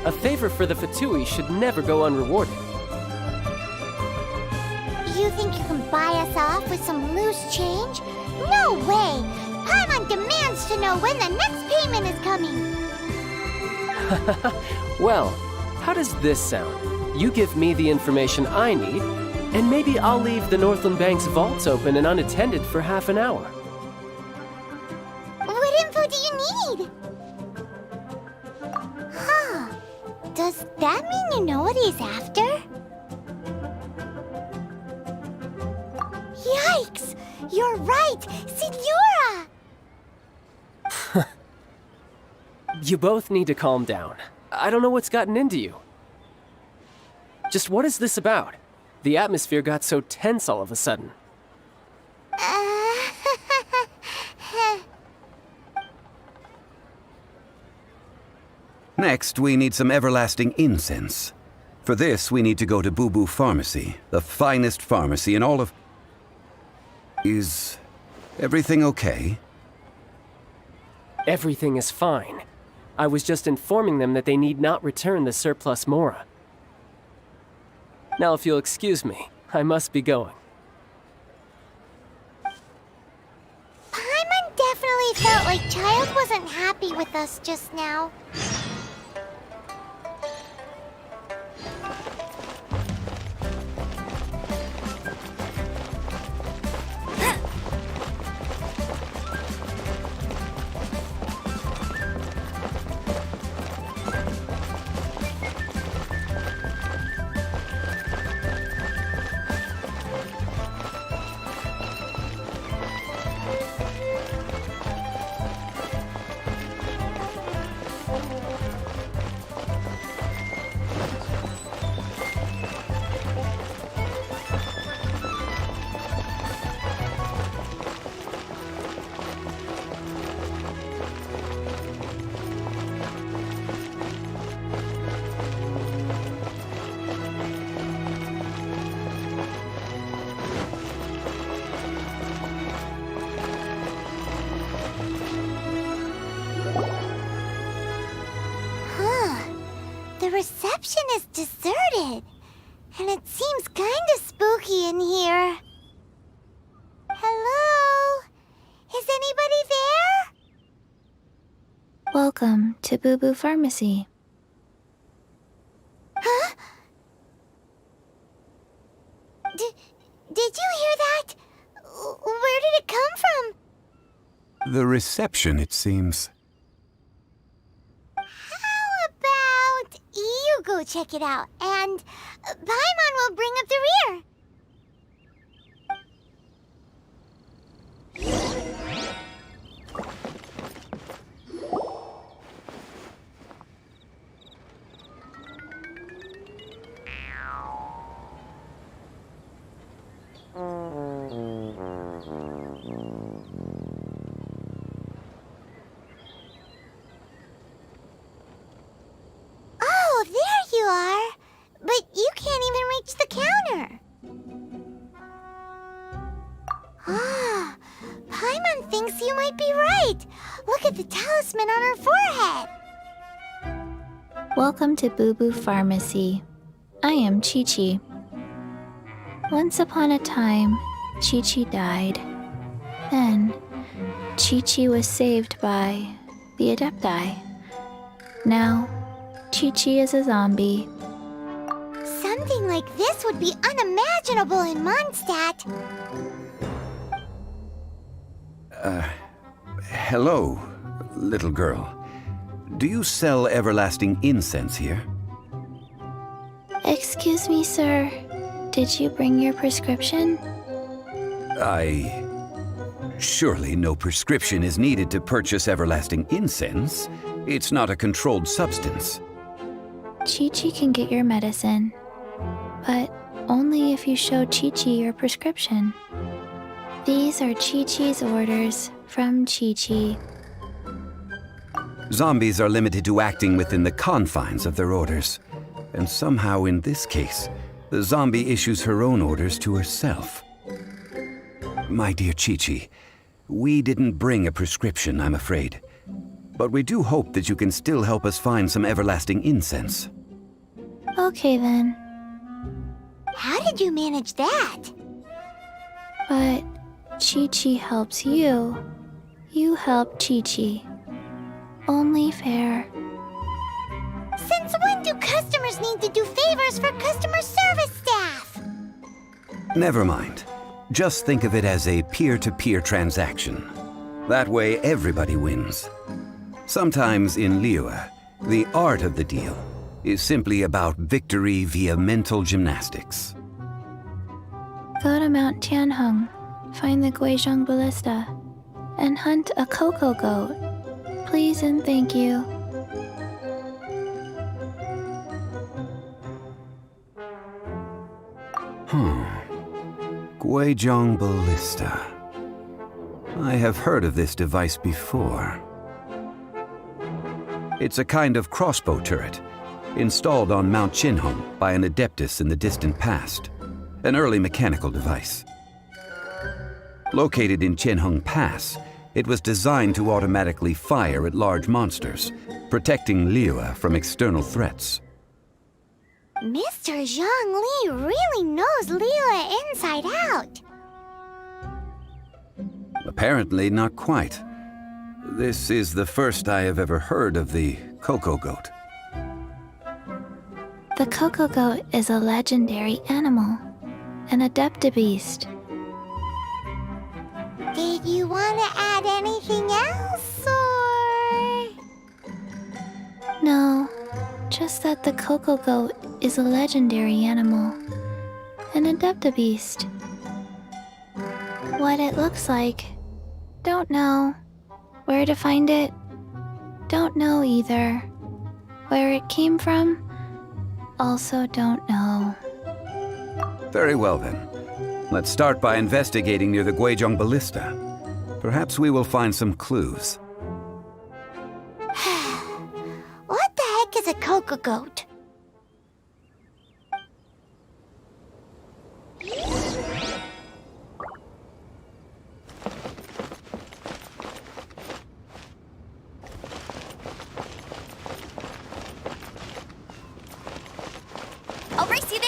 A favor for the Fatui should never go unrewarded. You think you can buy us off with some loose change? No way! Paimon demands to know when the next payment is coming! Well, how does this sound? You give me the information I need, and maybe I'll leave the Northland Bank's vaults open and unattended for half an hour. What info do you need? Huh. Does that mean you know what he's after? Yikes! You're right! Signora! You both need to calm down. I don't know what's gotten into you. Just what is this about? The atmosphere got so tense all of a sudden. Next, we need some everlasting incense. For this, we need to go to Boo Pharmacy, the finest pharmacy in all of... Is everything okay? Everything is fine. I was just informing them that they need not return the surplus Mora. Now, if you'll excuse me, I must be going. Paimon definitely felt like Child wasn't happy with us just now. The reception is deserted, and it seems kinda spooky in here. Hello? Is anybody there? Welcome to Boo Pharmacy. Huh? Did you hear that? Where did it come from? The reception, it seems. How about you go check it out, and Paimon will bring up the rear. Oh, there you are. But you can't even reach the counter. Ah, Paimon thinks you might be right. Look at the talisman on her forehead. Welcome to Boo Pharmacy. I am Chi-Chi. Once upon a time, Chi-Chi died. Then, Chi-Chi was saved by the Adepti. Now, Chi-Chi is a zombie. Something like this would be unimaginable in Mondstadt. Hello, little girl. Do you sell everlasting incense here? Excuse me, sir. Did you bring your prescription? Surely no prescription is needed to purchase everlasting incense. It's not a controlled substance. Chi-Chi can get your medicine, but only if you show Chi-Chi your prescription. These are Chi-Chi's orders from Chi-Chi. Zombies are limited to acting within the confines of their orders. And somehow in this case, the zombie issues her own orders to herself. My dear Chi-Chi, We didn't bring a prescription, I'm afraid. But we do hope that you can still help us find some everlasting incense. Okay then. How did you manage that? But Chi-Chi helps you. You help Chi-Chi. Only fair. Since when do customers need to do favors for customer service staff? Never mind. Just think of it as a peer-to-peer transaction. That way everybody wins. Sometimes in Liyue, the art of the deal is simply about victory via mental gymnastics. Go to Mount Tianheng, find the Guizhong Ballista, and hunt a cocoa goat. Please and thank you. Guizhong Ballista. I have heard of this device before. It's a kind of crossbow turret, installed on Mount Qinhong by an adeptus in the distant past, an early mechanical device. Located in Qinheng Pass, it was designed to automatically fire at large monsters, protecting Liyue from external threats. Mr. Zhang Li really knows Liyue inside out. Apparently not quite. This is the first I have ever heard of the cocoa goat. The cocoa goat is a legendary animal, an adeptabeast. Did you want to add anything else, or...? No, just that the cocoa goat is a legendary animal, an adeptabeast. What it looks like, don't know. Where to find it, don't know either. Where it came from, also don't know. Very well then. Let's start by investigating near the Guizhong Ballista. Perhaps we will find some clues. What the heck is a cocoa goat? I'll race you there.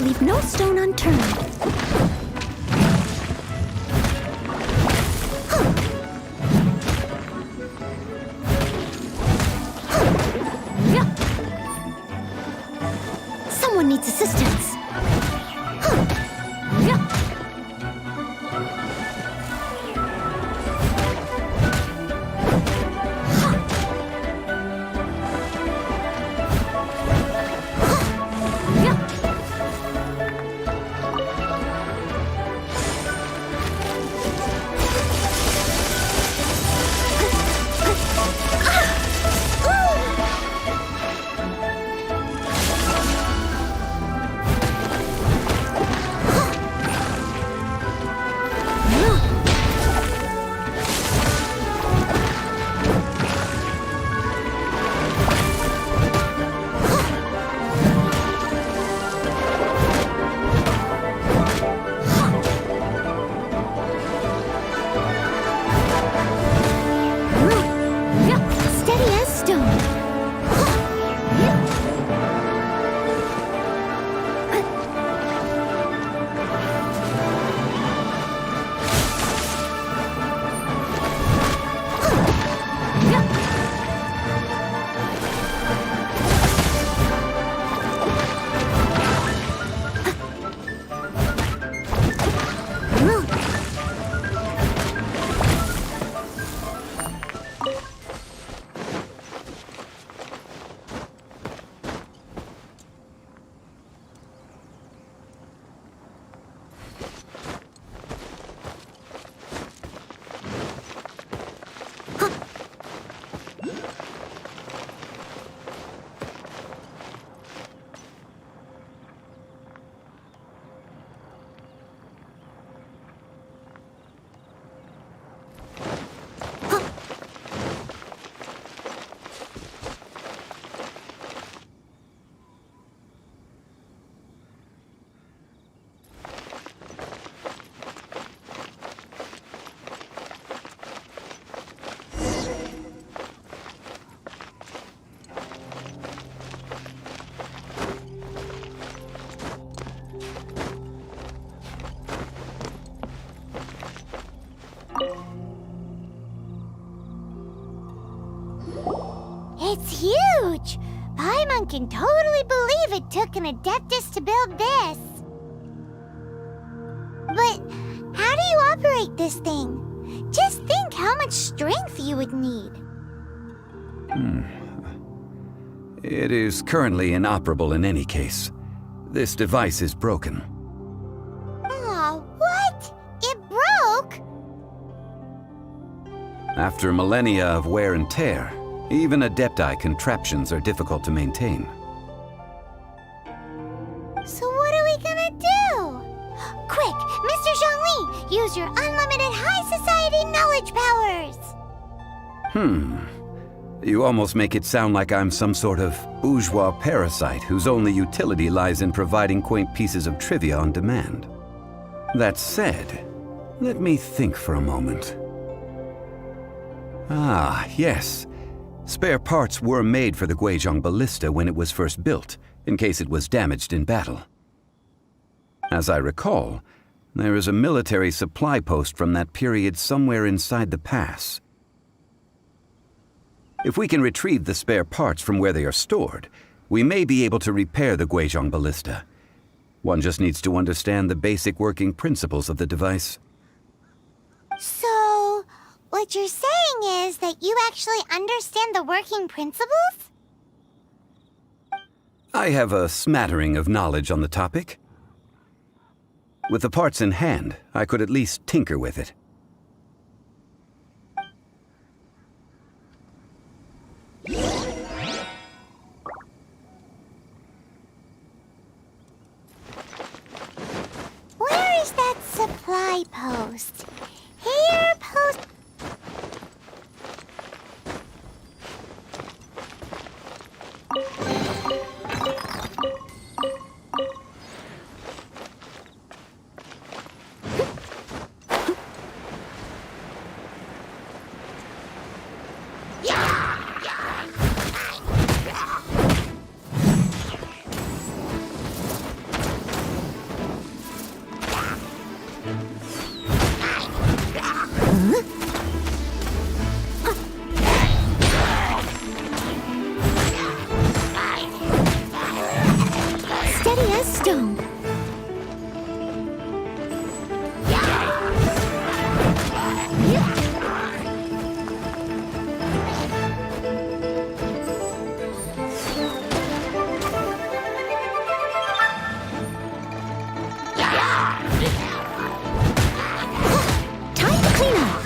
Leave no stone unturned. Someone needs assistance. It's huge! Paimon can totally believe it took an Adeptus to build this. But how do you operate this thing? Just think how much strength you would need. It is currently inoperable in any case. This device is broken. Aw, what? It broke? After millennia of wear and tear, even Adepti contraptions are difficult to maintain. So what are we gonna do? Quick, Mr. Zhongli, use your unlimited high society knowledge powers! You almost make it sound like I'm some sort of bourgeois parasite whose only utility lies in providing quaint pieces of trivia on demand. That said, let me think for a moment. Ah, yes. Spare parts were made for the Guizhong ballista when it was first built, in case it was damaged in battle. As I recall, there is a military supply post from that period somewhere inside the pass. If we can retrieve the spare parts from where they are stored, we may be able to repair the Guizhong ballista. One just needs to understand the basic working principles of the device. So, what you're saying is that you actually understand the working principles? I have a smattering of knowledge on the topic. With the parts in hand, I could at least tinker with it. Where is that supply post? Here, post... Steady as stone. Time to clean up.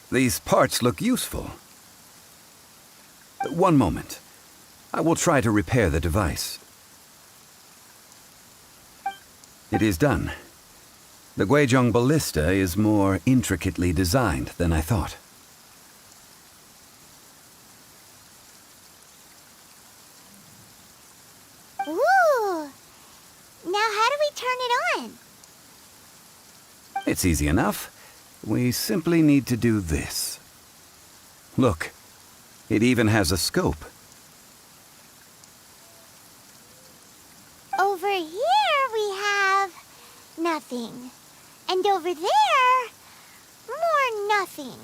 These parts look useful. One moment. I will try to repair the device. It is done. The Guizhong ballista is more intricately designed than I thought. Ooh! Now how do we turn it on? It's easy enough. We simply need to do this. Look, it even has a scope. Over here we have nothing. And over there, more nothing.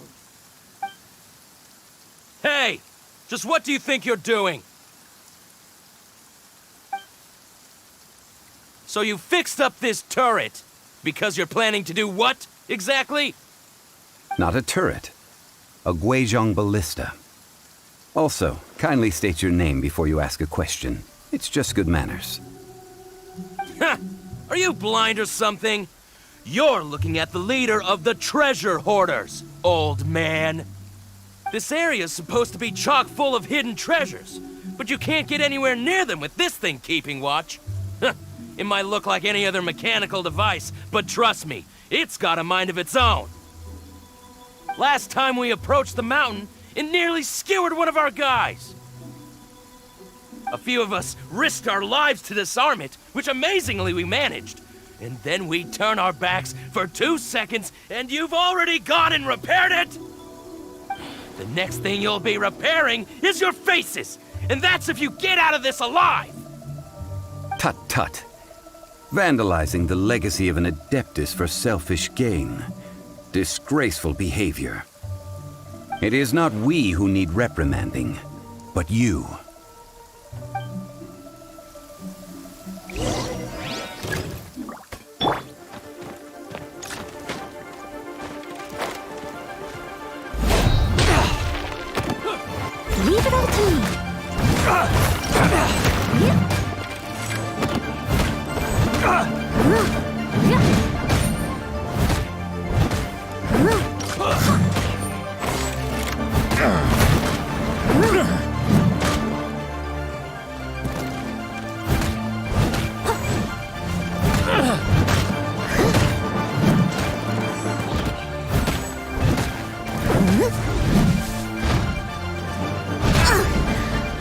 Hey! Just what do you think you're doing? So you fixed up this turret because you're planning to do what, exactly? Not a turret. A Guizhong ballista. Also, kindly state your name before you ask a question. It's just good manners. Ha! Are you blind or something? You're looking at the leader of the treasure hoarders, old man. This area's supposed to be chock full of hidden treasures, but you can't get anywhere near them with this thing keeping watch. It might look like any other mechanical device, but trust me, it's got a mind of its own. Last time we approached the mountain, it nearly skewered one of our guys. A few of us risked our lives to disarm it, which amazingly we managed. And then we turn our backs for 2 seconds, and you've already gone and repaired it? The next thing you'll be repairing is your faces, and that's if you get out of this alive! Tut tut. Vandalizing the legacy of an Adeptus for selfish gain. Disgraceful behavior. It is not we who need reprimanding, but you. Leave it all to me.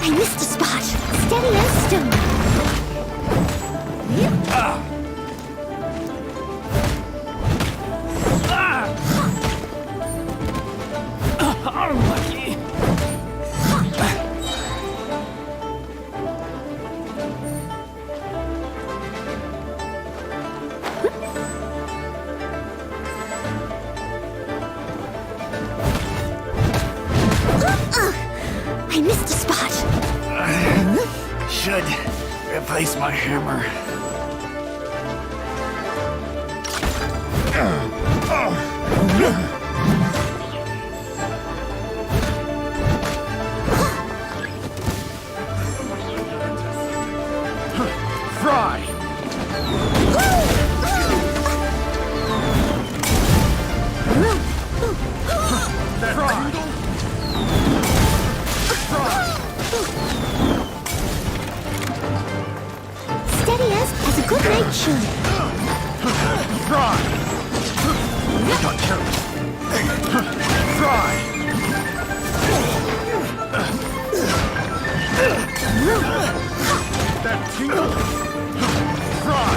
I missed a spot. Steady as stone. Unlucky. I missed a spot. Should replace my hammer. Fry! Steady as a good night should. Fry! Got careless. Fry! That tingle! Fry!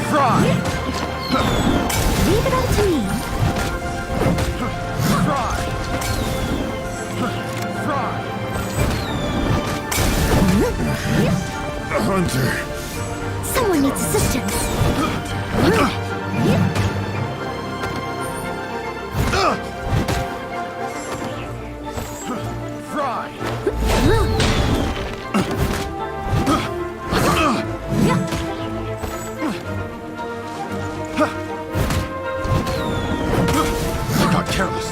Fry! Leave it all to me. Fry! Fry! A hunter! Someone needs assistance. Fry! I got careless.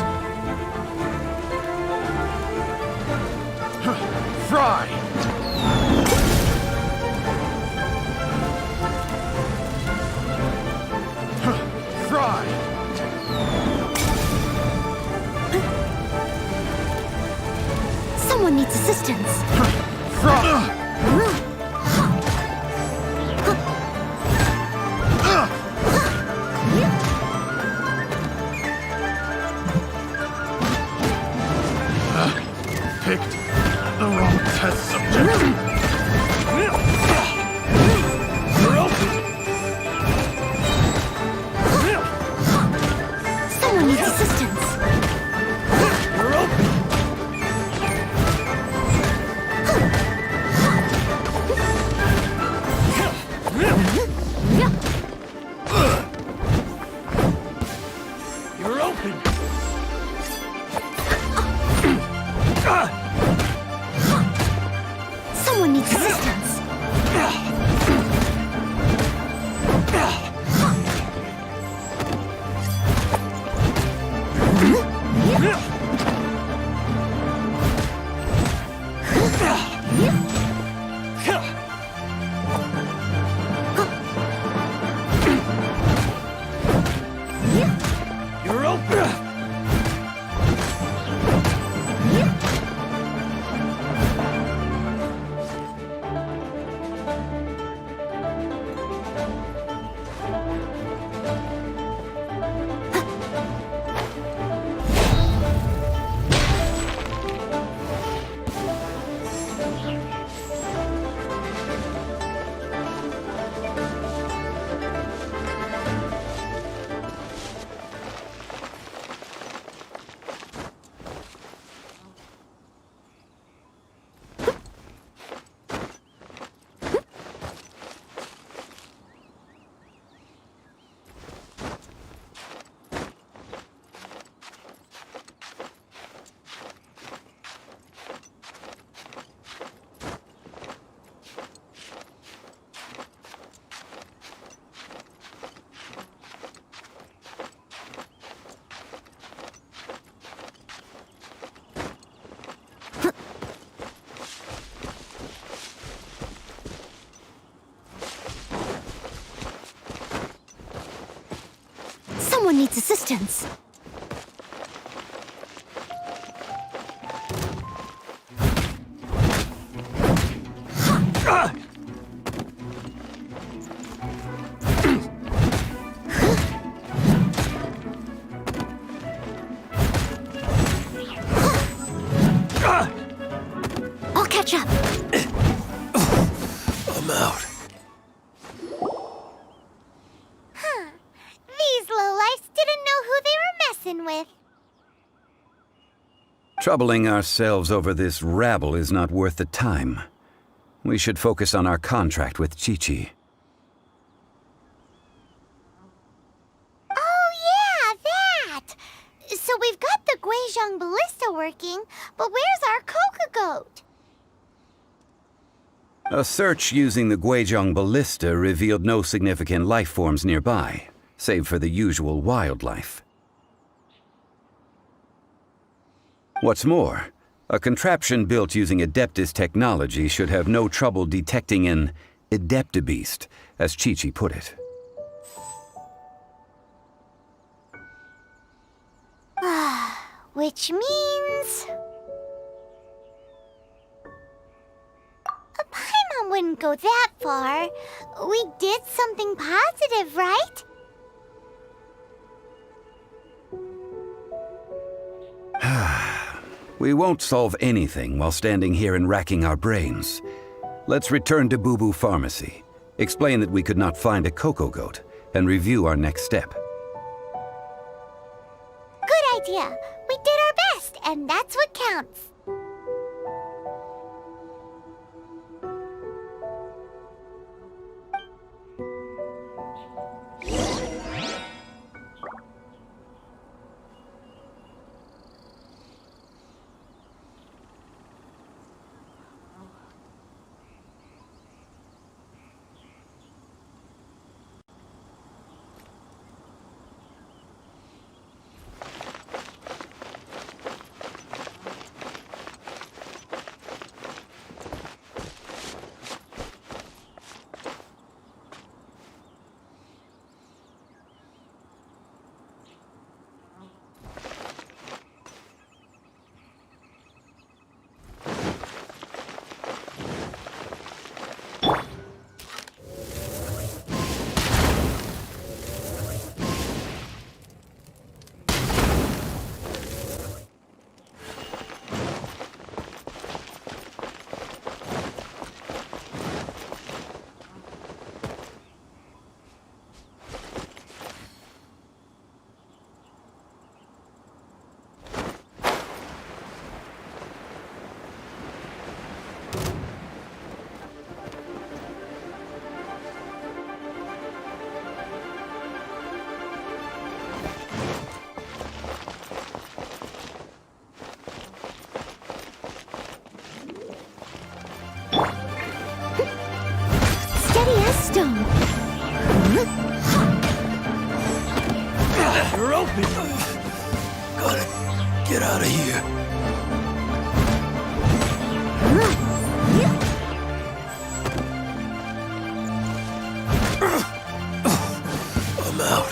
Fry! Someone needs assistance. I'll catch up. I'm out. These lowlifes didn't know who they were messing with. Troubling ourselves over this rabble is not worth the time. We should focus on our contract with Chi-Chi. Oh yeah, that! So we've got the Guizhong ballista working, but where's our Coca Goat? A search using the Guizhong ballista revealed no significant life forms nearby, save for the usual wildlife. What's more, a contraption built using Adeptus technology should have no trouble detecting an Adeptabeast, as Chi-Chi put it. Which means... Paimon wouldn't go that far. We did something positive, right? We won't solve anything while standing here and racking our brains. Let's return to Boo Boo Pharmacy, explain that we could not find a Coco Goat, and review our next step. Good idea. We did our best, and that's what counts. Stone. You're open. Gotta get out of here. I'm out.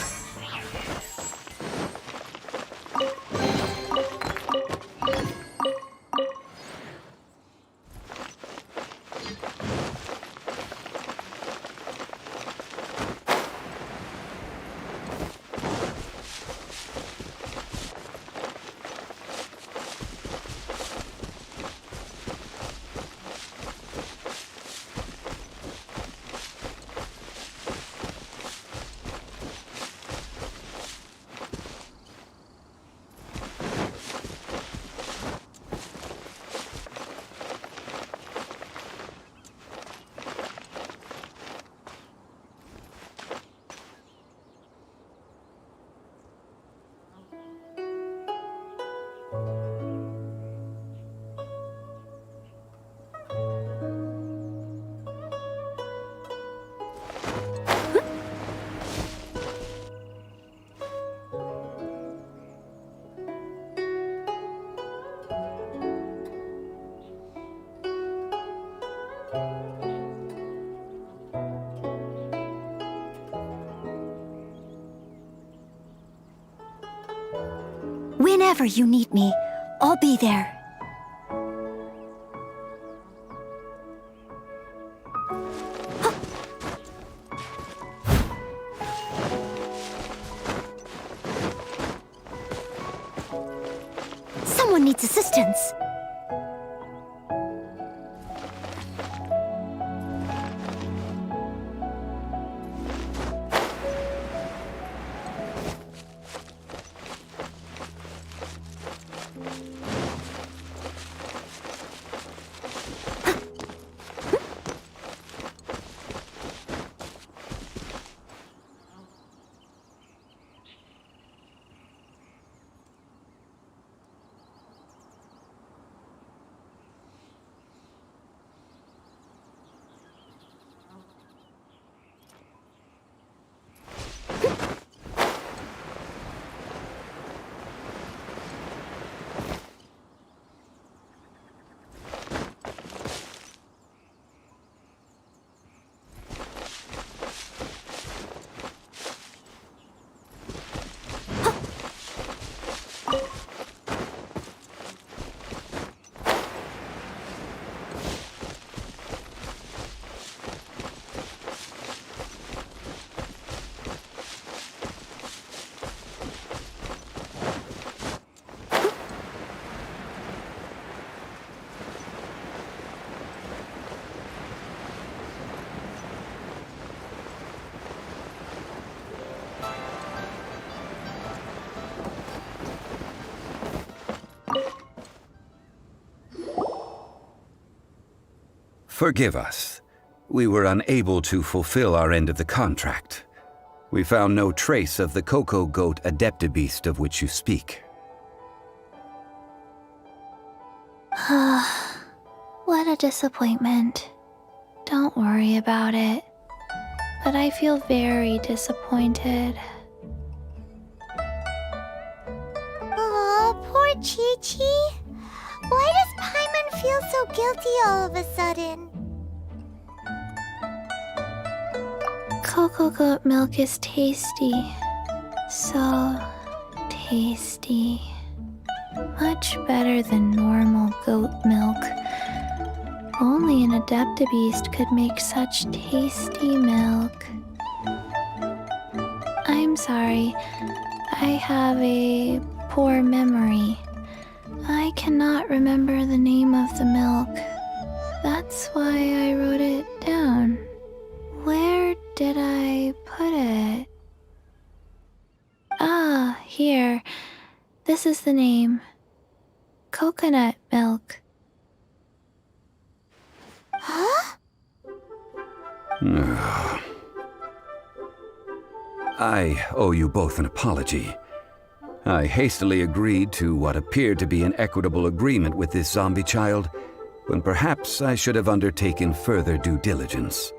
Whenever you need me, I'll be there. Someone needs assistance. Forgive us. We were unable to fulfill our end of the contract. We found no trace of the Cocoa Goat Adeptabeast of which you speak. What a disappointment. Don't worry about it. But I feel very disappointed. Aw, poor Chi-Chi. Why does Paimon feel so guilty all of a sudden? Cocoa goat milk is tasty. So tasty. Much better than normal goat milk. Only an Adeptabeast could make such tasty milk. I'm sorry. I have a poor memory. I cannot remember the name of the milk. That's why I wrote it down. Where did I put it? Ah, here. This is the name. Coconut milk. Huh? I owe you both an apology. I hastily agreed to what appeared to be an equitable agreement with this zombie child, when perhaps I should have undertaken further due diligence.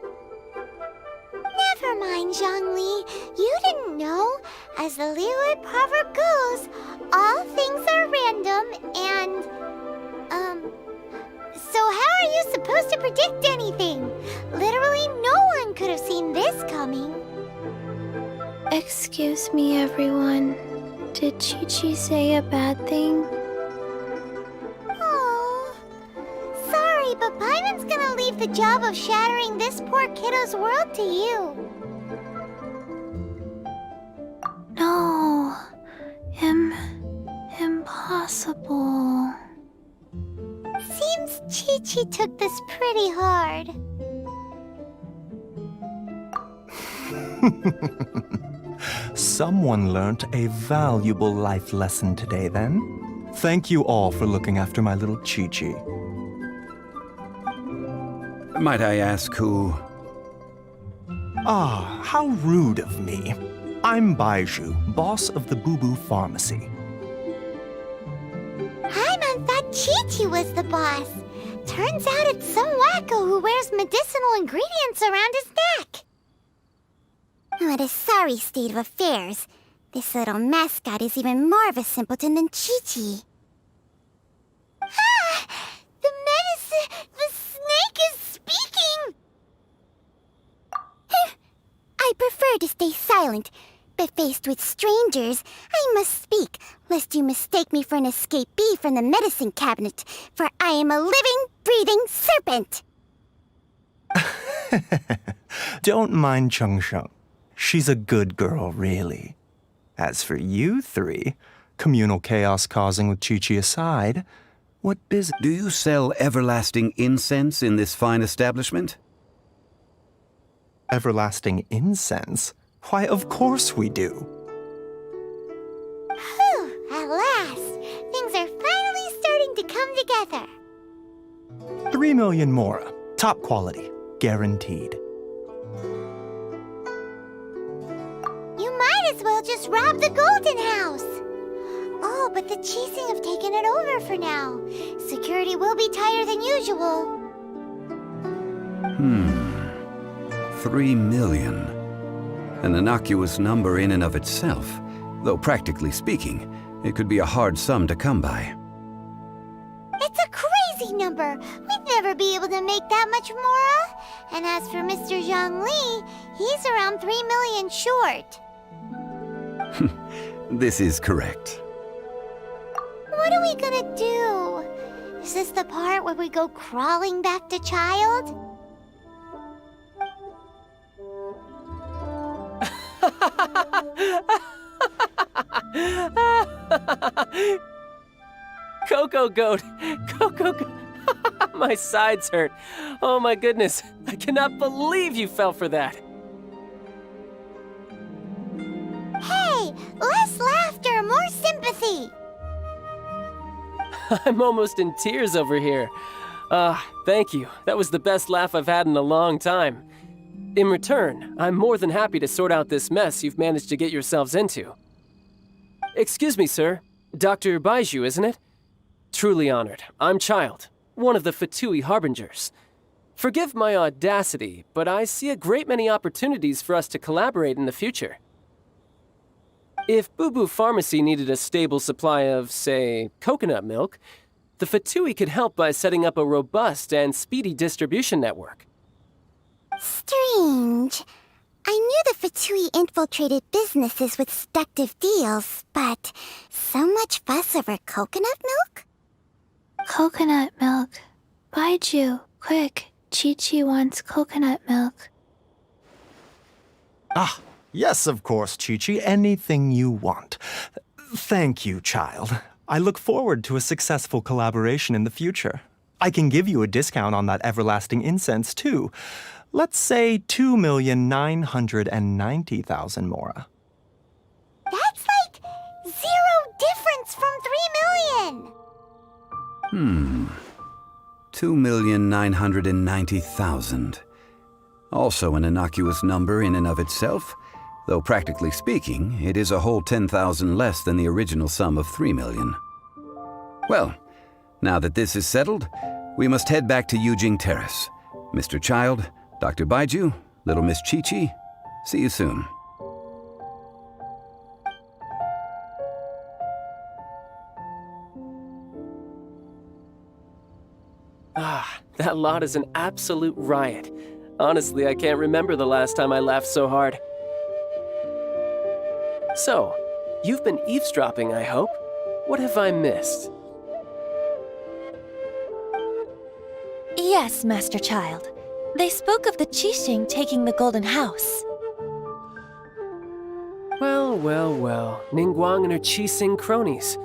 Never mind, Zhongli. You didn't know. As the Liyue proverb goes, all things are random and... So how are you supposed to predict anything? Literally no one could have seen this coming. Excuse me, everyone. Did Chi-Chi say a bad thing? Oh, sorry, but Paimon's gonna leave the job of shattering this poor kiddo's world to you. No. Impossible. Seems Chi-Chi took this pretty hard. Someone learnt a valuable life lesson today, then. Thank you all for looking after my little Chi-Chi. Might I ask who? Ah, how rude of me. I'm Baiju, boss of the Boo Boo Pharmacy. Paimon thought Chi-Chi was the boss. Turns out it's some wacko who wears medicinal ingredients around his neck. What a sorry state of affairs. This little mascot is even more of a simpleton than Chi-Chi. Ah! The snake is speaking! I prefer to stay silent, but faced with strangers, I must speak, lest you mistake me for an escapee from the medicine cabinet, for I am a living, breathing serpent! Don't mind Chung Sheng. She's a good girl, really. As for you three, communal chaos causing with Chi-Chi aside, what business? Do you sell everlasting incense in this fine establishment? Everlasting incense? Why, of course we do. Whew, at last! Things are finally starting to come together. 3 million mora. Top quality. Guaranteed. You might as well just rob the Golden House! Oh, but the Chising have taken it over for now. Security will be tighter than usual. 3 million. An innocuous number in and of itself, though practically speaking, it could be a hard sum to come by. It's a crazy number. We'd never be able to make that much mora. And as for Mr. Zhongli, he's around 3 million short. This is correct. What are we gonna do? Is this the part where we go crawling back to Child? Coco Goat! Coco Goat! My sides hurt. Oh my goodness. I cannot believe you fell for that. Hey, less laughter, more sympathy. I'm almost in tears over here. Thank you. That was the best laugh I've had in a long time. In return, I'm more than happy to sort out this mess you've managed to get yourselves into. Excuse me, sir. Dr. Baiju, isn't it? Truly honored. I'm Child, one of the Fatui Harbingers. Forgive my audacity, but I see a great many opportunities for us to collaborate in the future. If Boo Boo Pharmacy needed a stable supply of, say, coconut milk, the Fatui could help by setting up a robust and speedy distribution network. Strange. I knew the Fatui infiltrated businesses with seductive deals, but so much fuss over coconut milk? Coconut milk. Baiju, quick. Chi-Chi wants coconut milk. Ah, yes, of course, Chi-Chi. Anything you want. Thank you, Child. I look forward to a successful collaboration in the future. I can give you a discount on that everlasting incense, too. Let's say 2,990,000 mora. That's like 0 difference from 3 million! 2,990,000. Also an innocuous number in and of itself, though practically speaking, it is a whole 10,000 less than the original sum of 3 million. Well, now that this is settled, we must head back to Yujing Terrace. Mr. Child, Dr. Baiju, Little Miss Chi-Chi, see you soon. That lot is an absolute riot. Honestly, I can't remember the last time I laughed so hard. So, you've been eavesdropping, I hope? What have I missed? Yes, Master Child. They spoke of the Qixing taking the Golden House. Well, well, well. Ningguang and her Qixing cronies.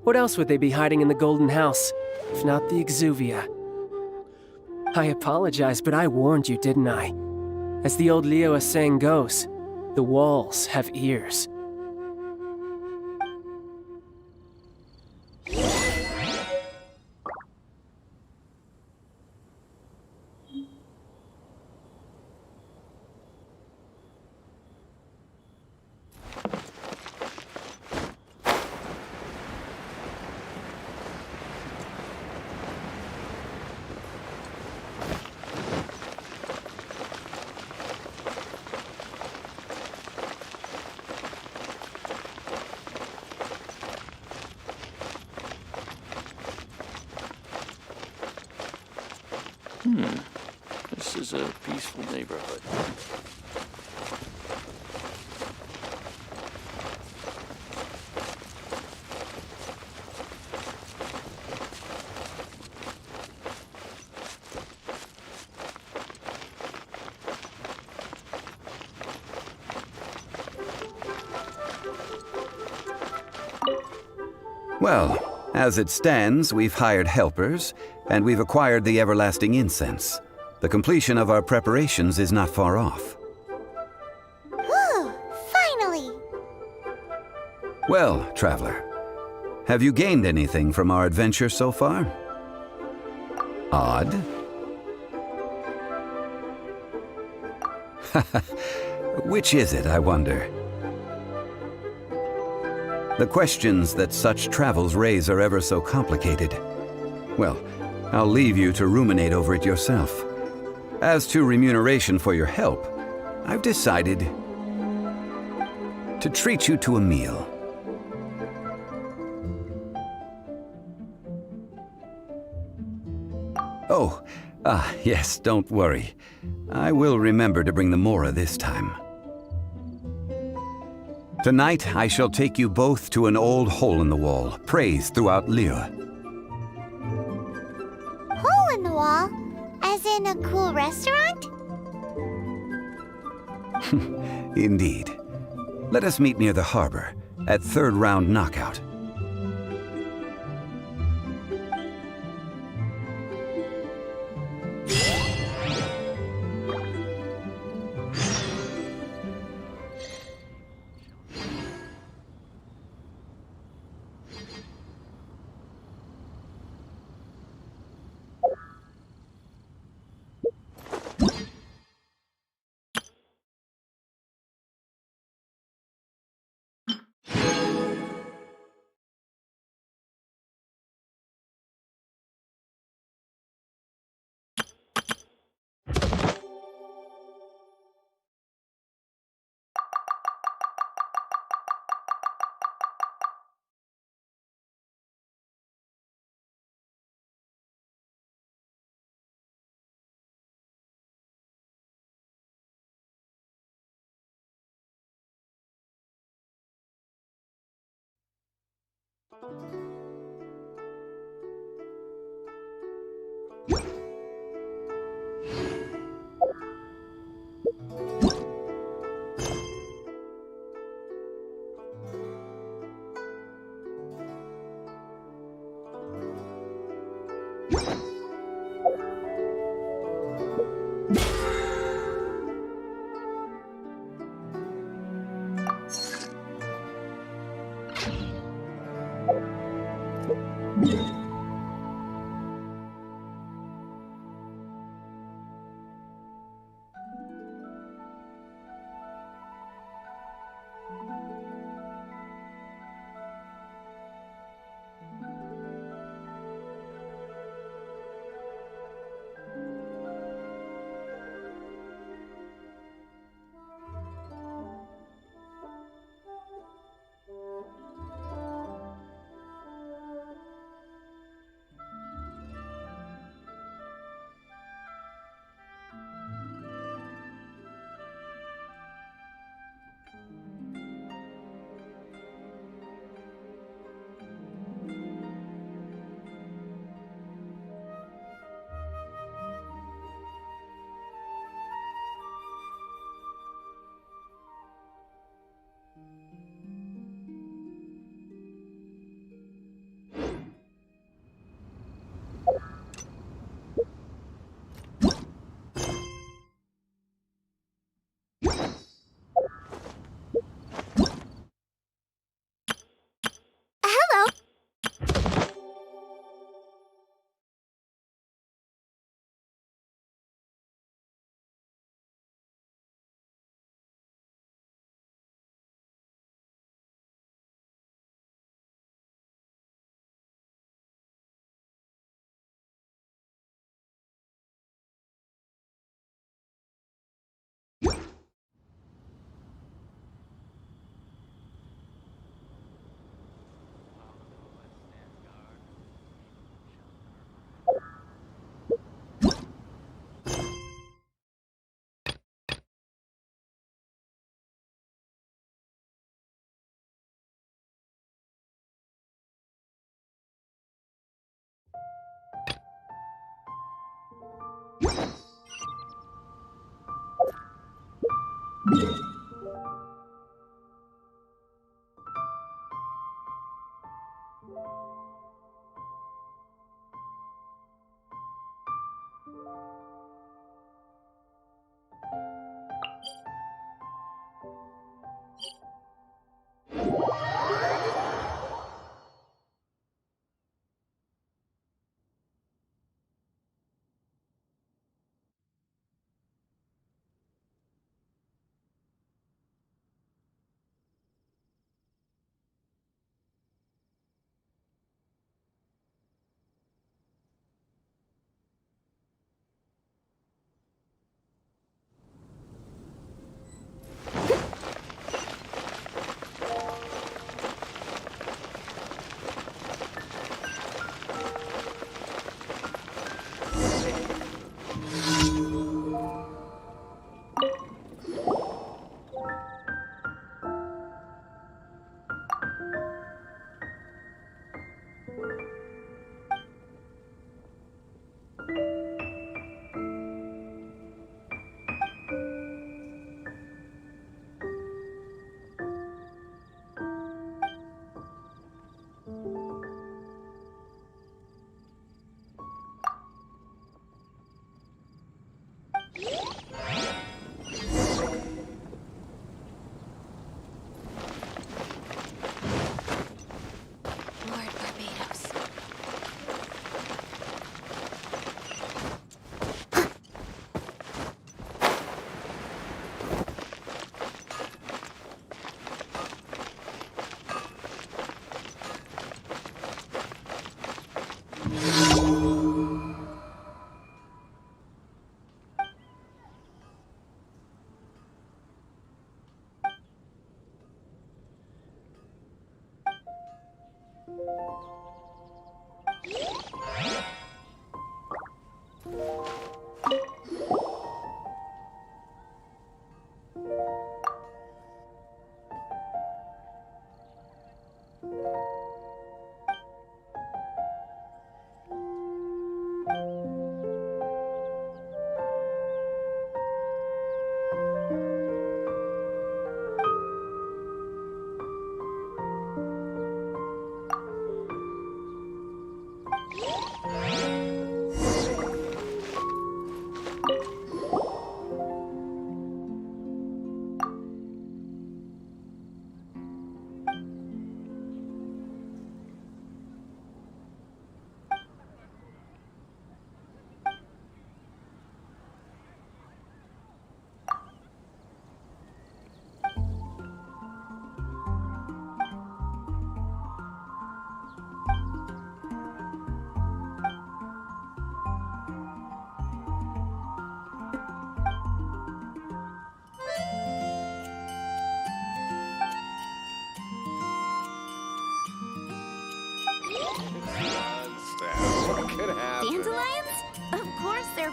What else would they be hiding in the Golden House, if not the Exuvia? I apologize, but I warned you, didn't I? As the old Liu saying goes, the walls have ears. This is a peaceful neighborhood. Well, as it stands, we've hired helpers, and we've acquired the everlasting incense. The completion of our preparations is not far off. Whew, finally! Well, traveler, have you gained anything from our adventure so far? Odd. Which is it, I wonder? The questions that such travels raise are ever so complicated. Well, I'll leave you to ruminate over it yourself. As to remuneration for your help, I've decided to treat you to a meal. Oh, yes, don't worry. I will remember to bring the Mora this time. Tonight, I shall take you both to an old hole in the wall, praised throughout Liyue. Hole in the wall? As in a cool restaurant? Indeed. Let us meet near the harbor, at third round knockout.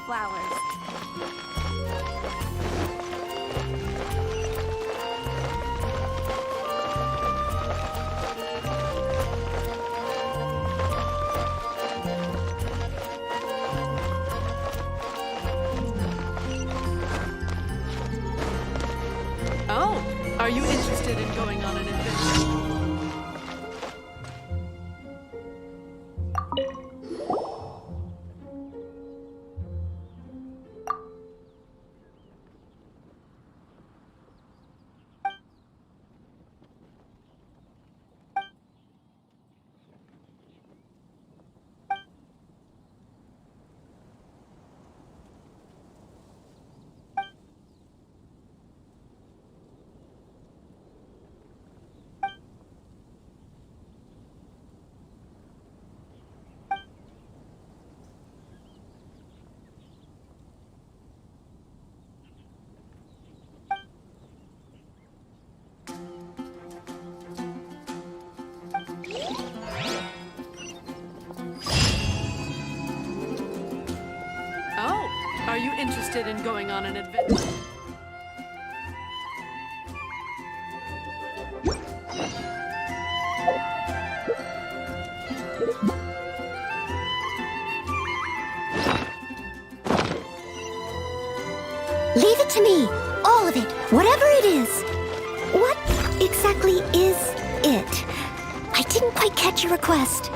flowers. Oh, are you interested in going on an adventure? Oh, are you interested in going on an adventure? Leave it to me. All of it. Whatever it is. What exactly is it? I didn't quite catch your request.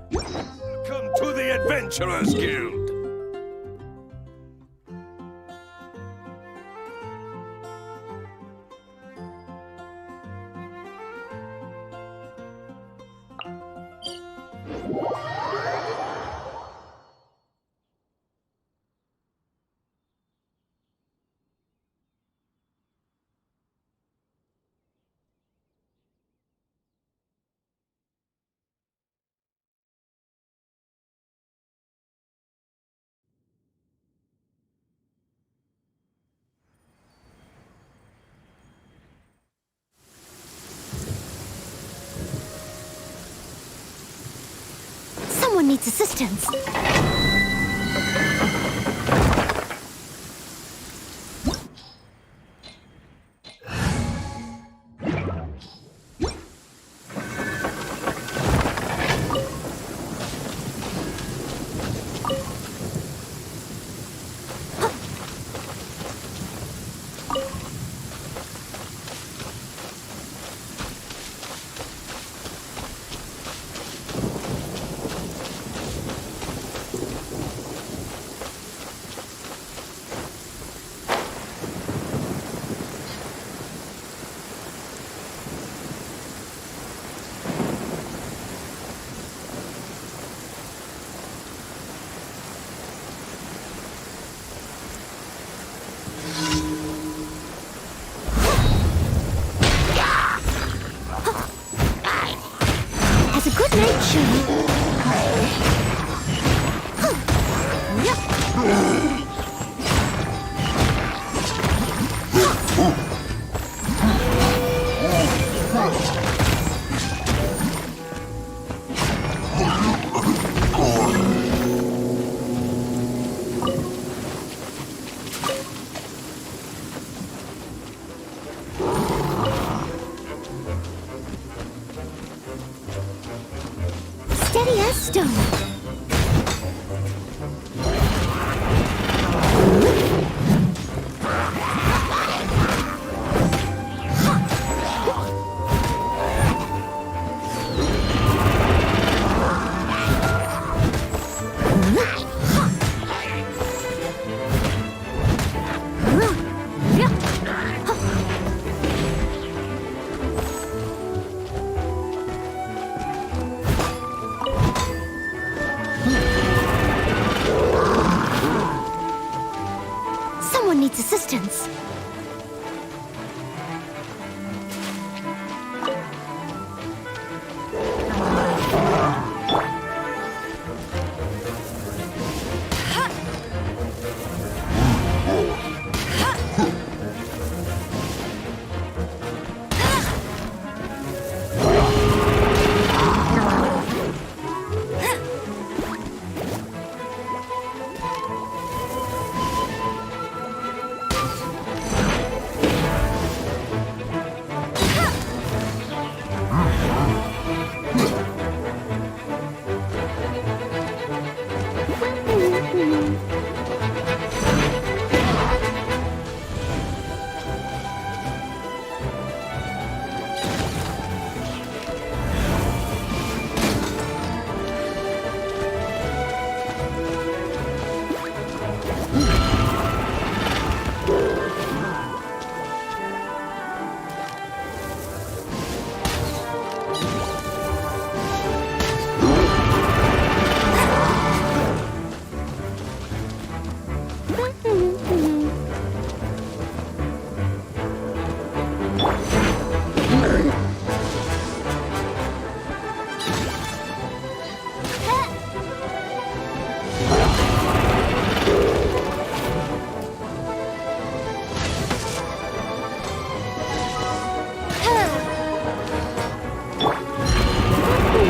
Welcome to the Adventurers Guild! Someone needs assistance. Steady as stone. Someone needs assistance.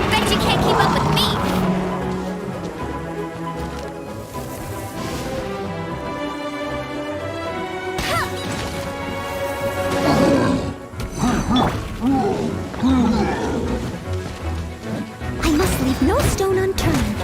Bet you can't keep up with me! I must leave no stone unturned.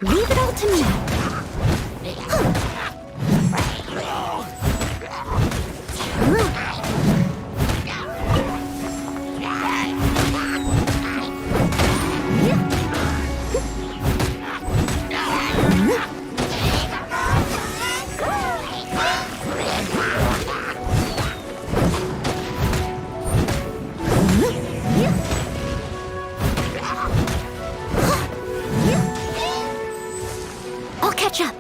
Leave it all to me. I'll catch up.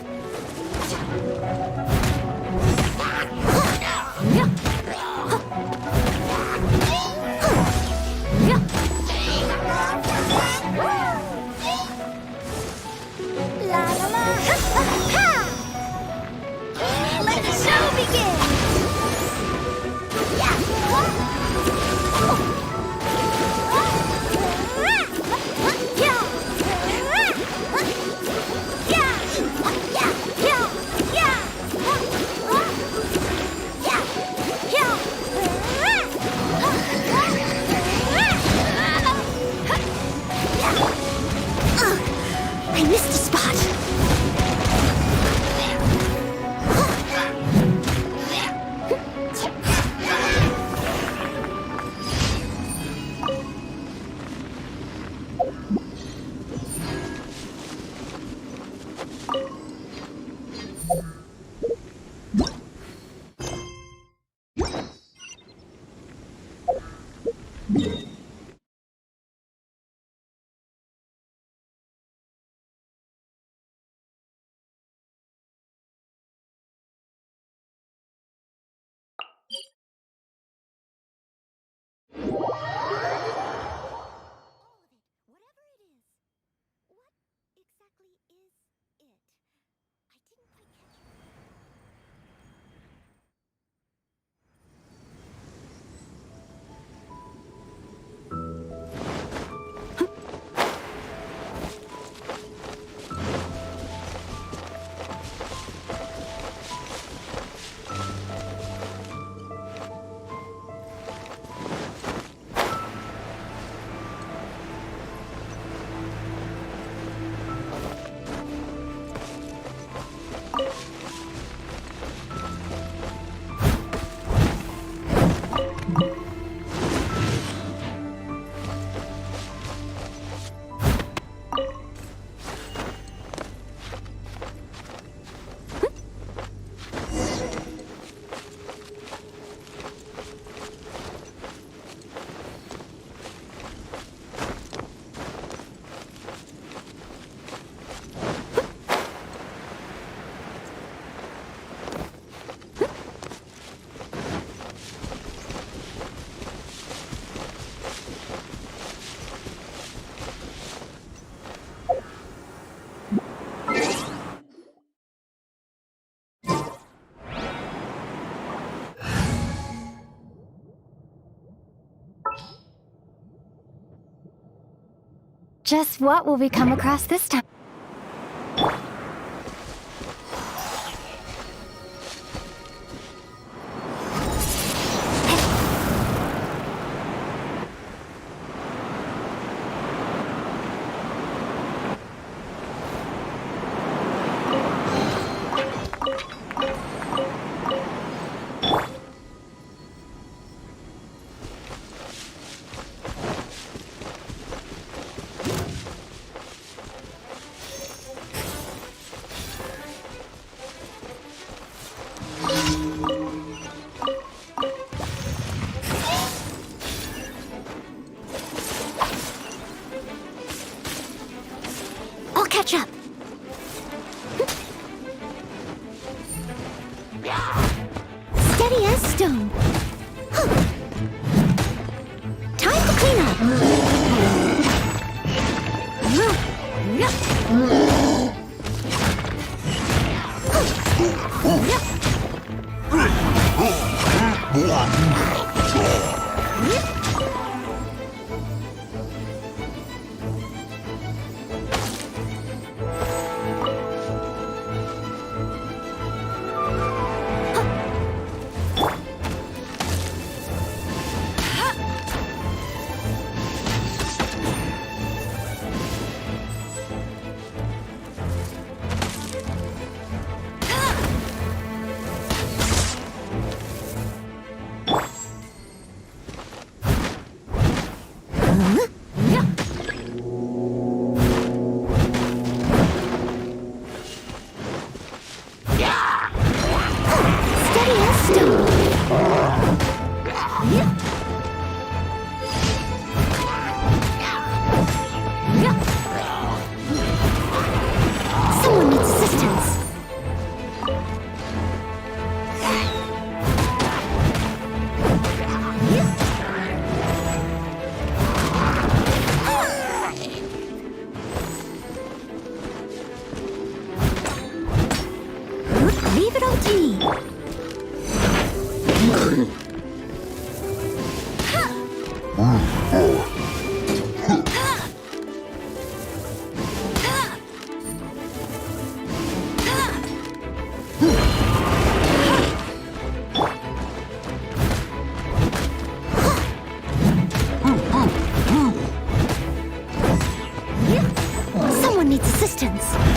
La la la! Ha! Let the show begin! I missed a spot. Just what will we come across this time? I'll catch up. Steady as stone. Time to clean Someone needs assistance.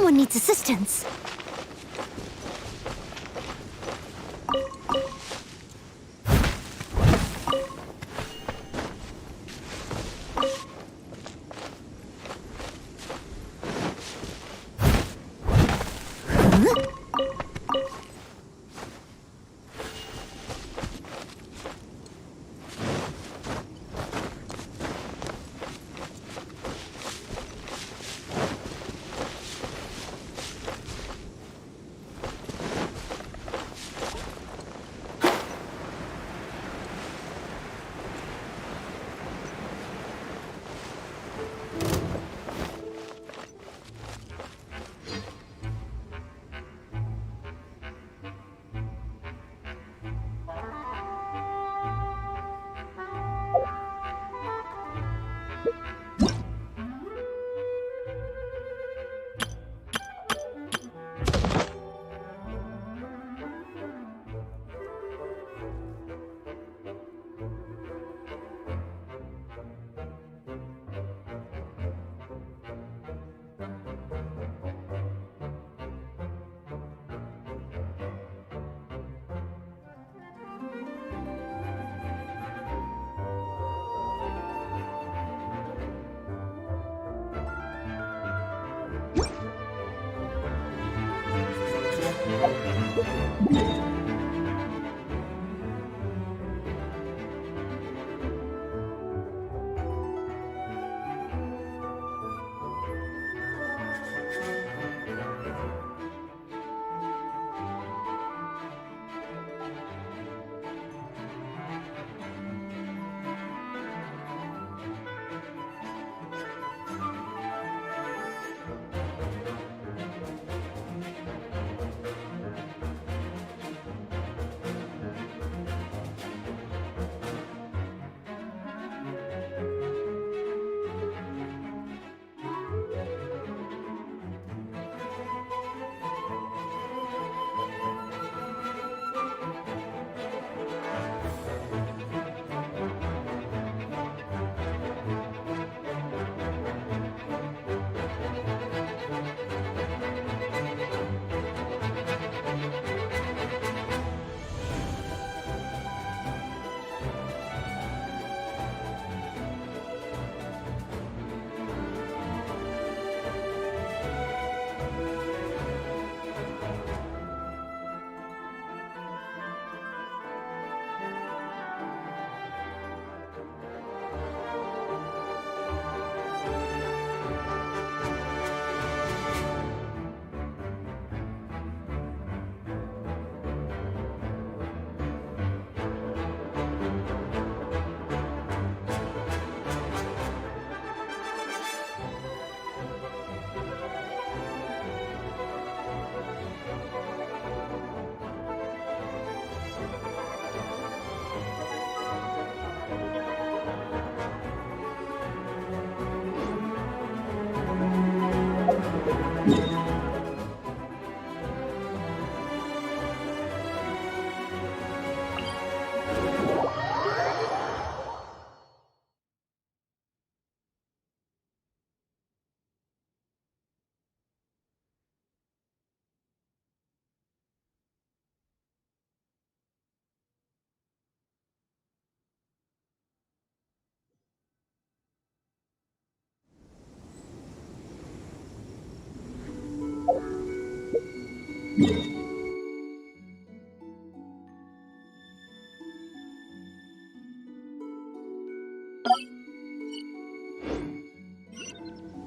Someone needs assistance.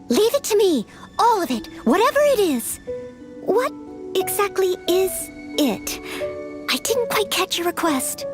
Leave it to me. All of it. Whatever it is. What exactly is it? I didn't quite catch your request.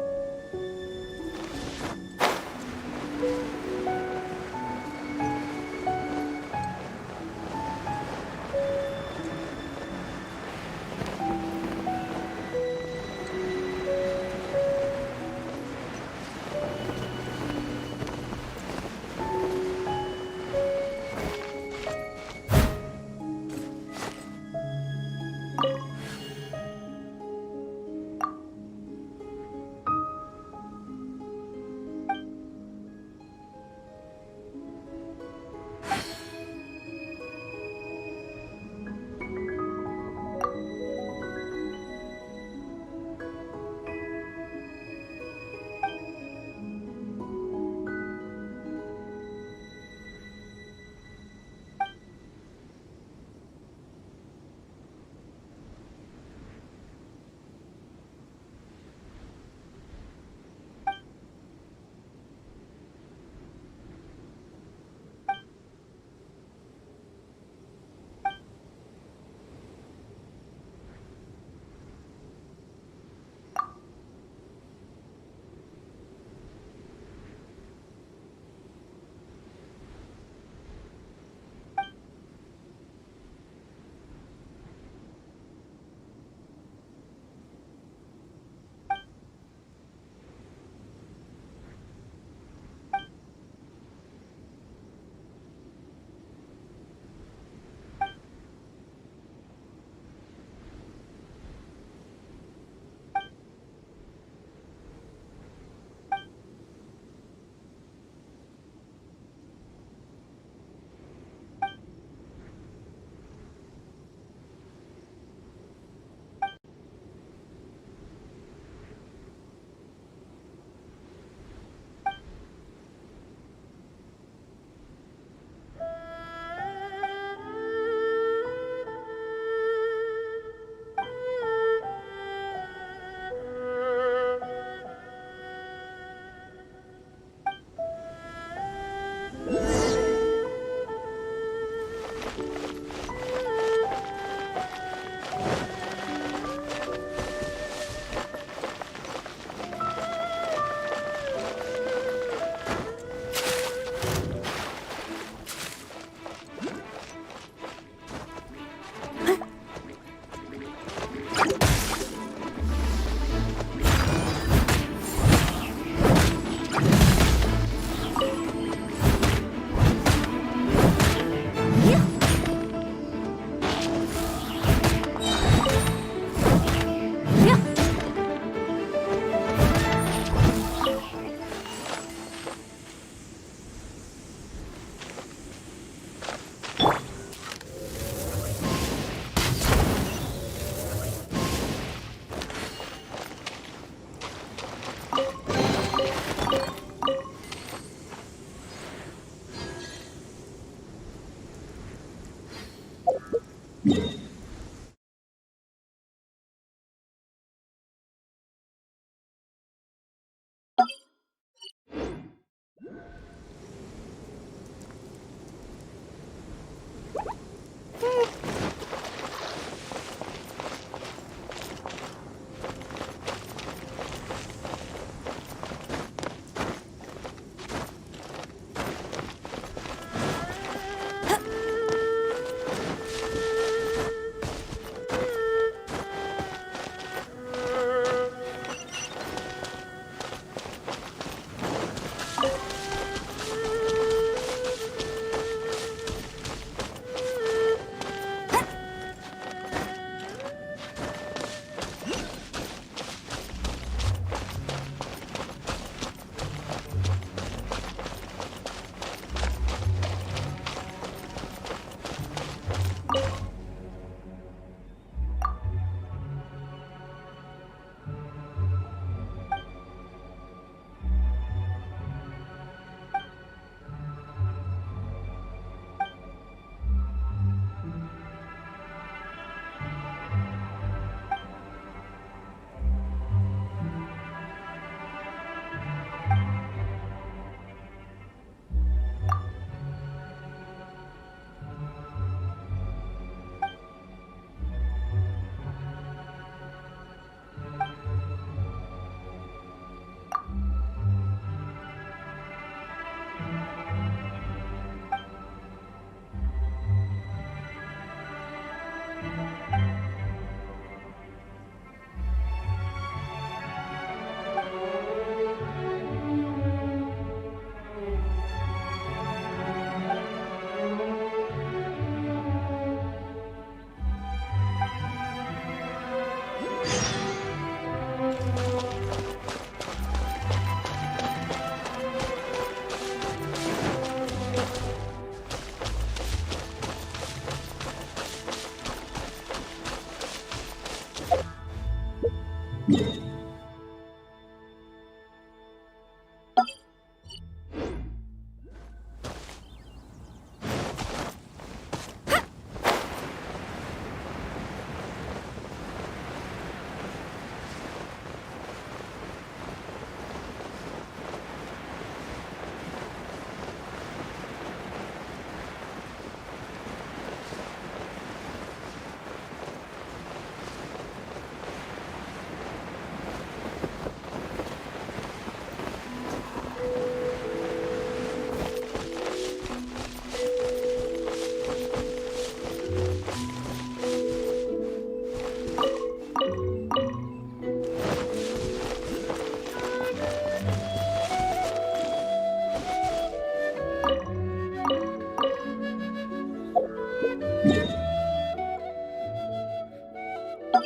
I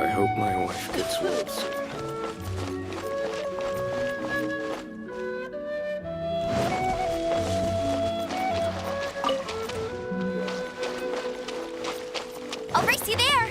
hope my wife gets well soon. I'll race you there!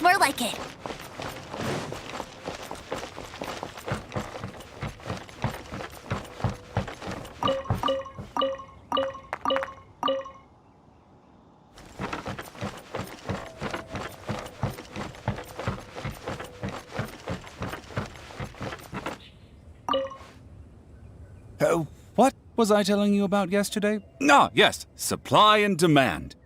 That's more like it. What was I telling you about yesterday? Ah, yes, supply and demand.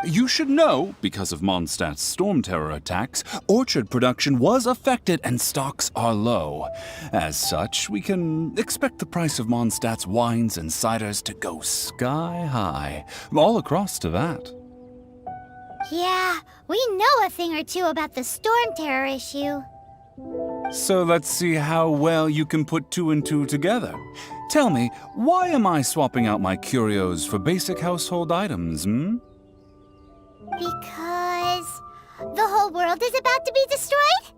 You should know, because of Mondstadt's storm terror attacks, orchard production was affected and stocks are low. As such, we can expect the price of Mondstadt's wines and ciders to go sky high, all across to that. Yeah, we know a thing or two about the storm terror issue. So let's see how well you can put two and two together. Tell me, why am I swapping out my curios for basic household items, Because the whole world is about to be destroyed?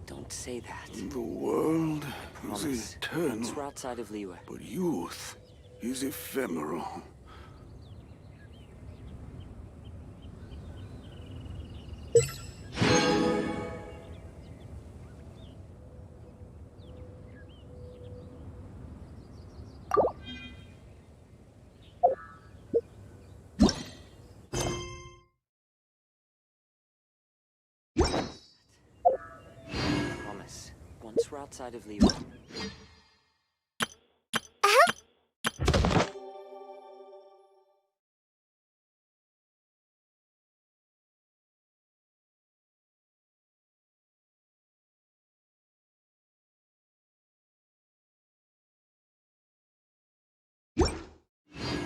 Don't say that. The world is Promise. eternal, Once we're outside of Liyue. but youth is ephemeral. Promise. Once we're outside of Liyue.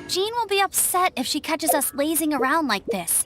Jean will be upset if she catches us lazing around like this.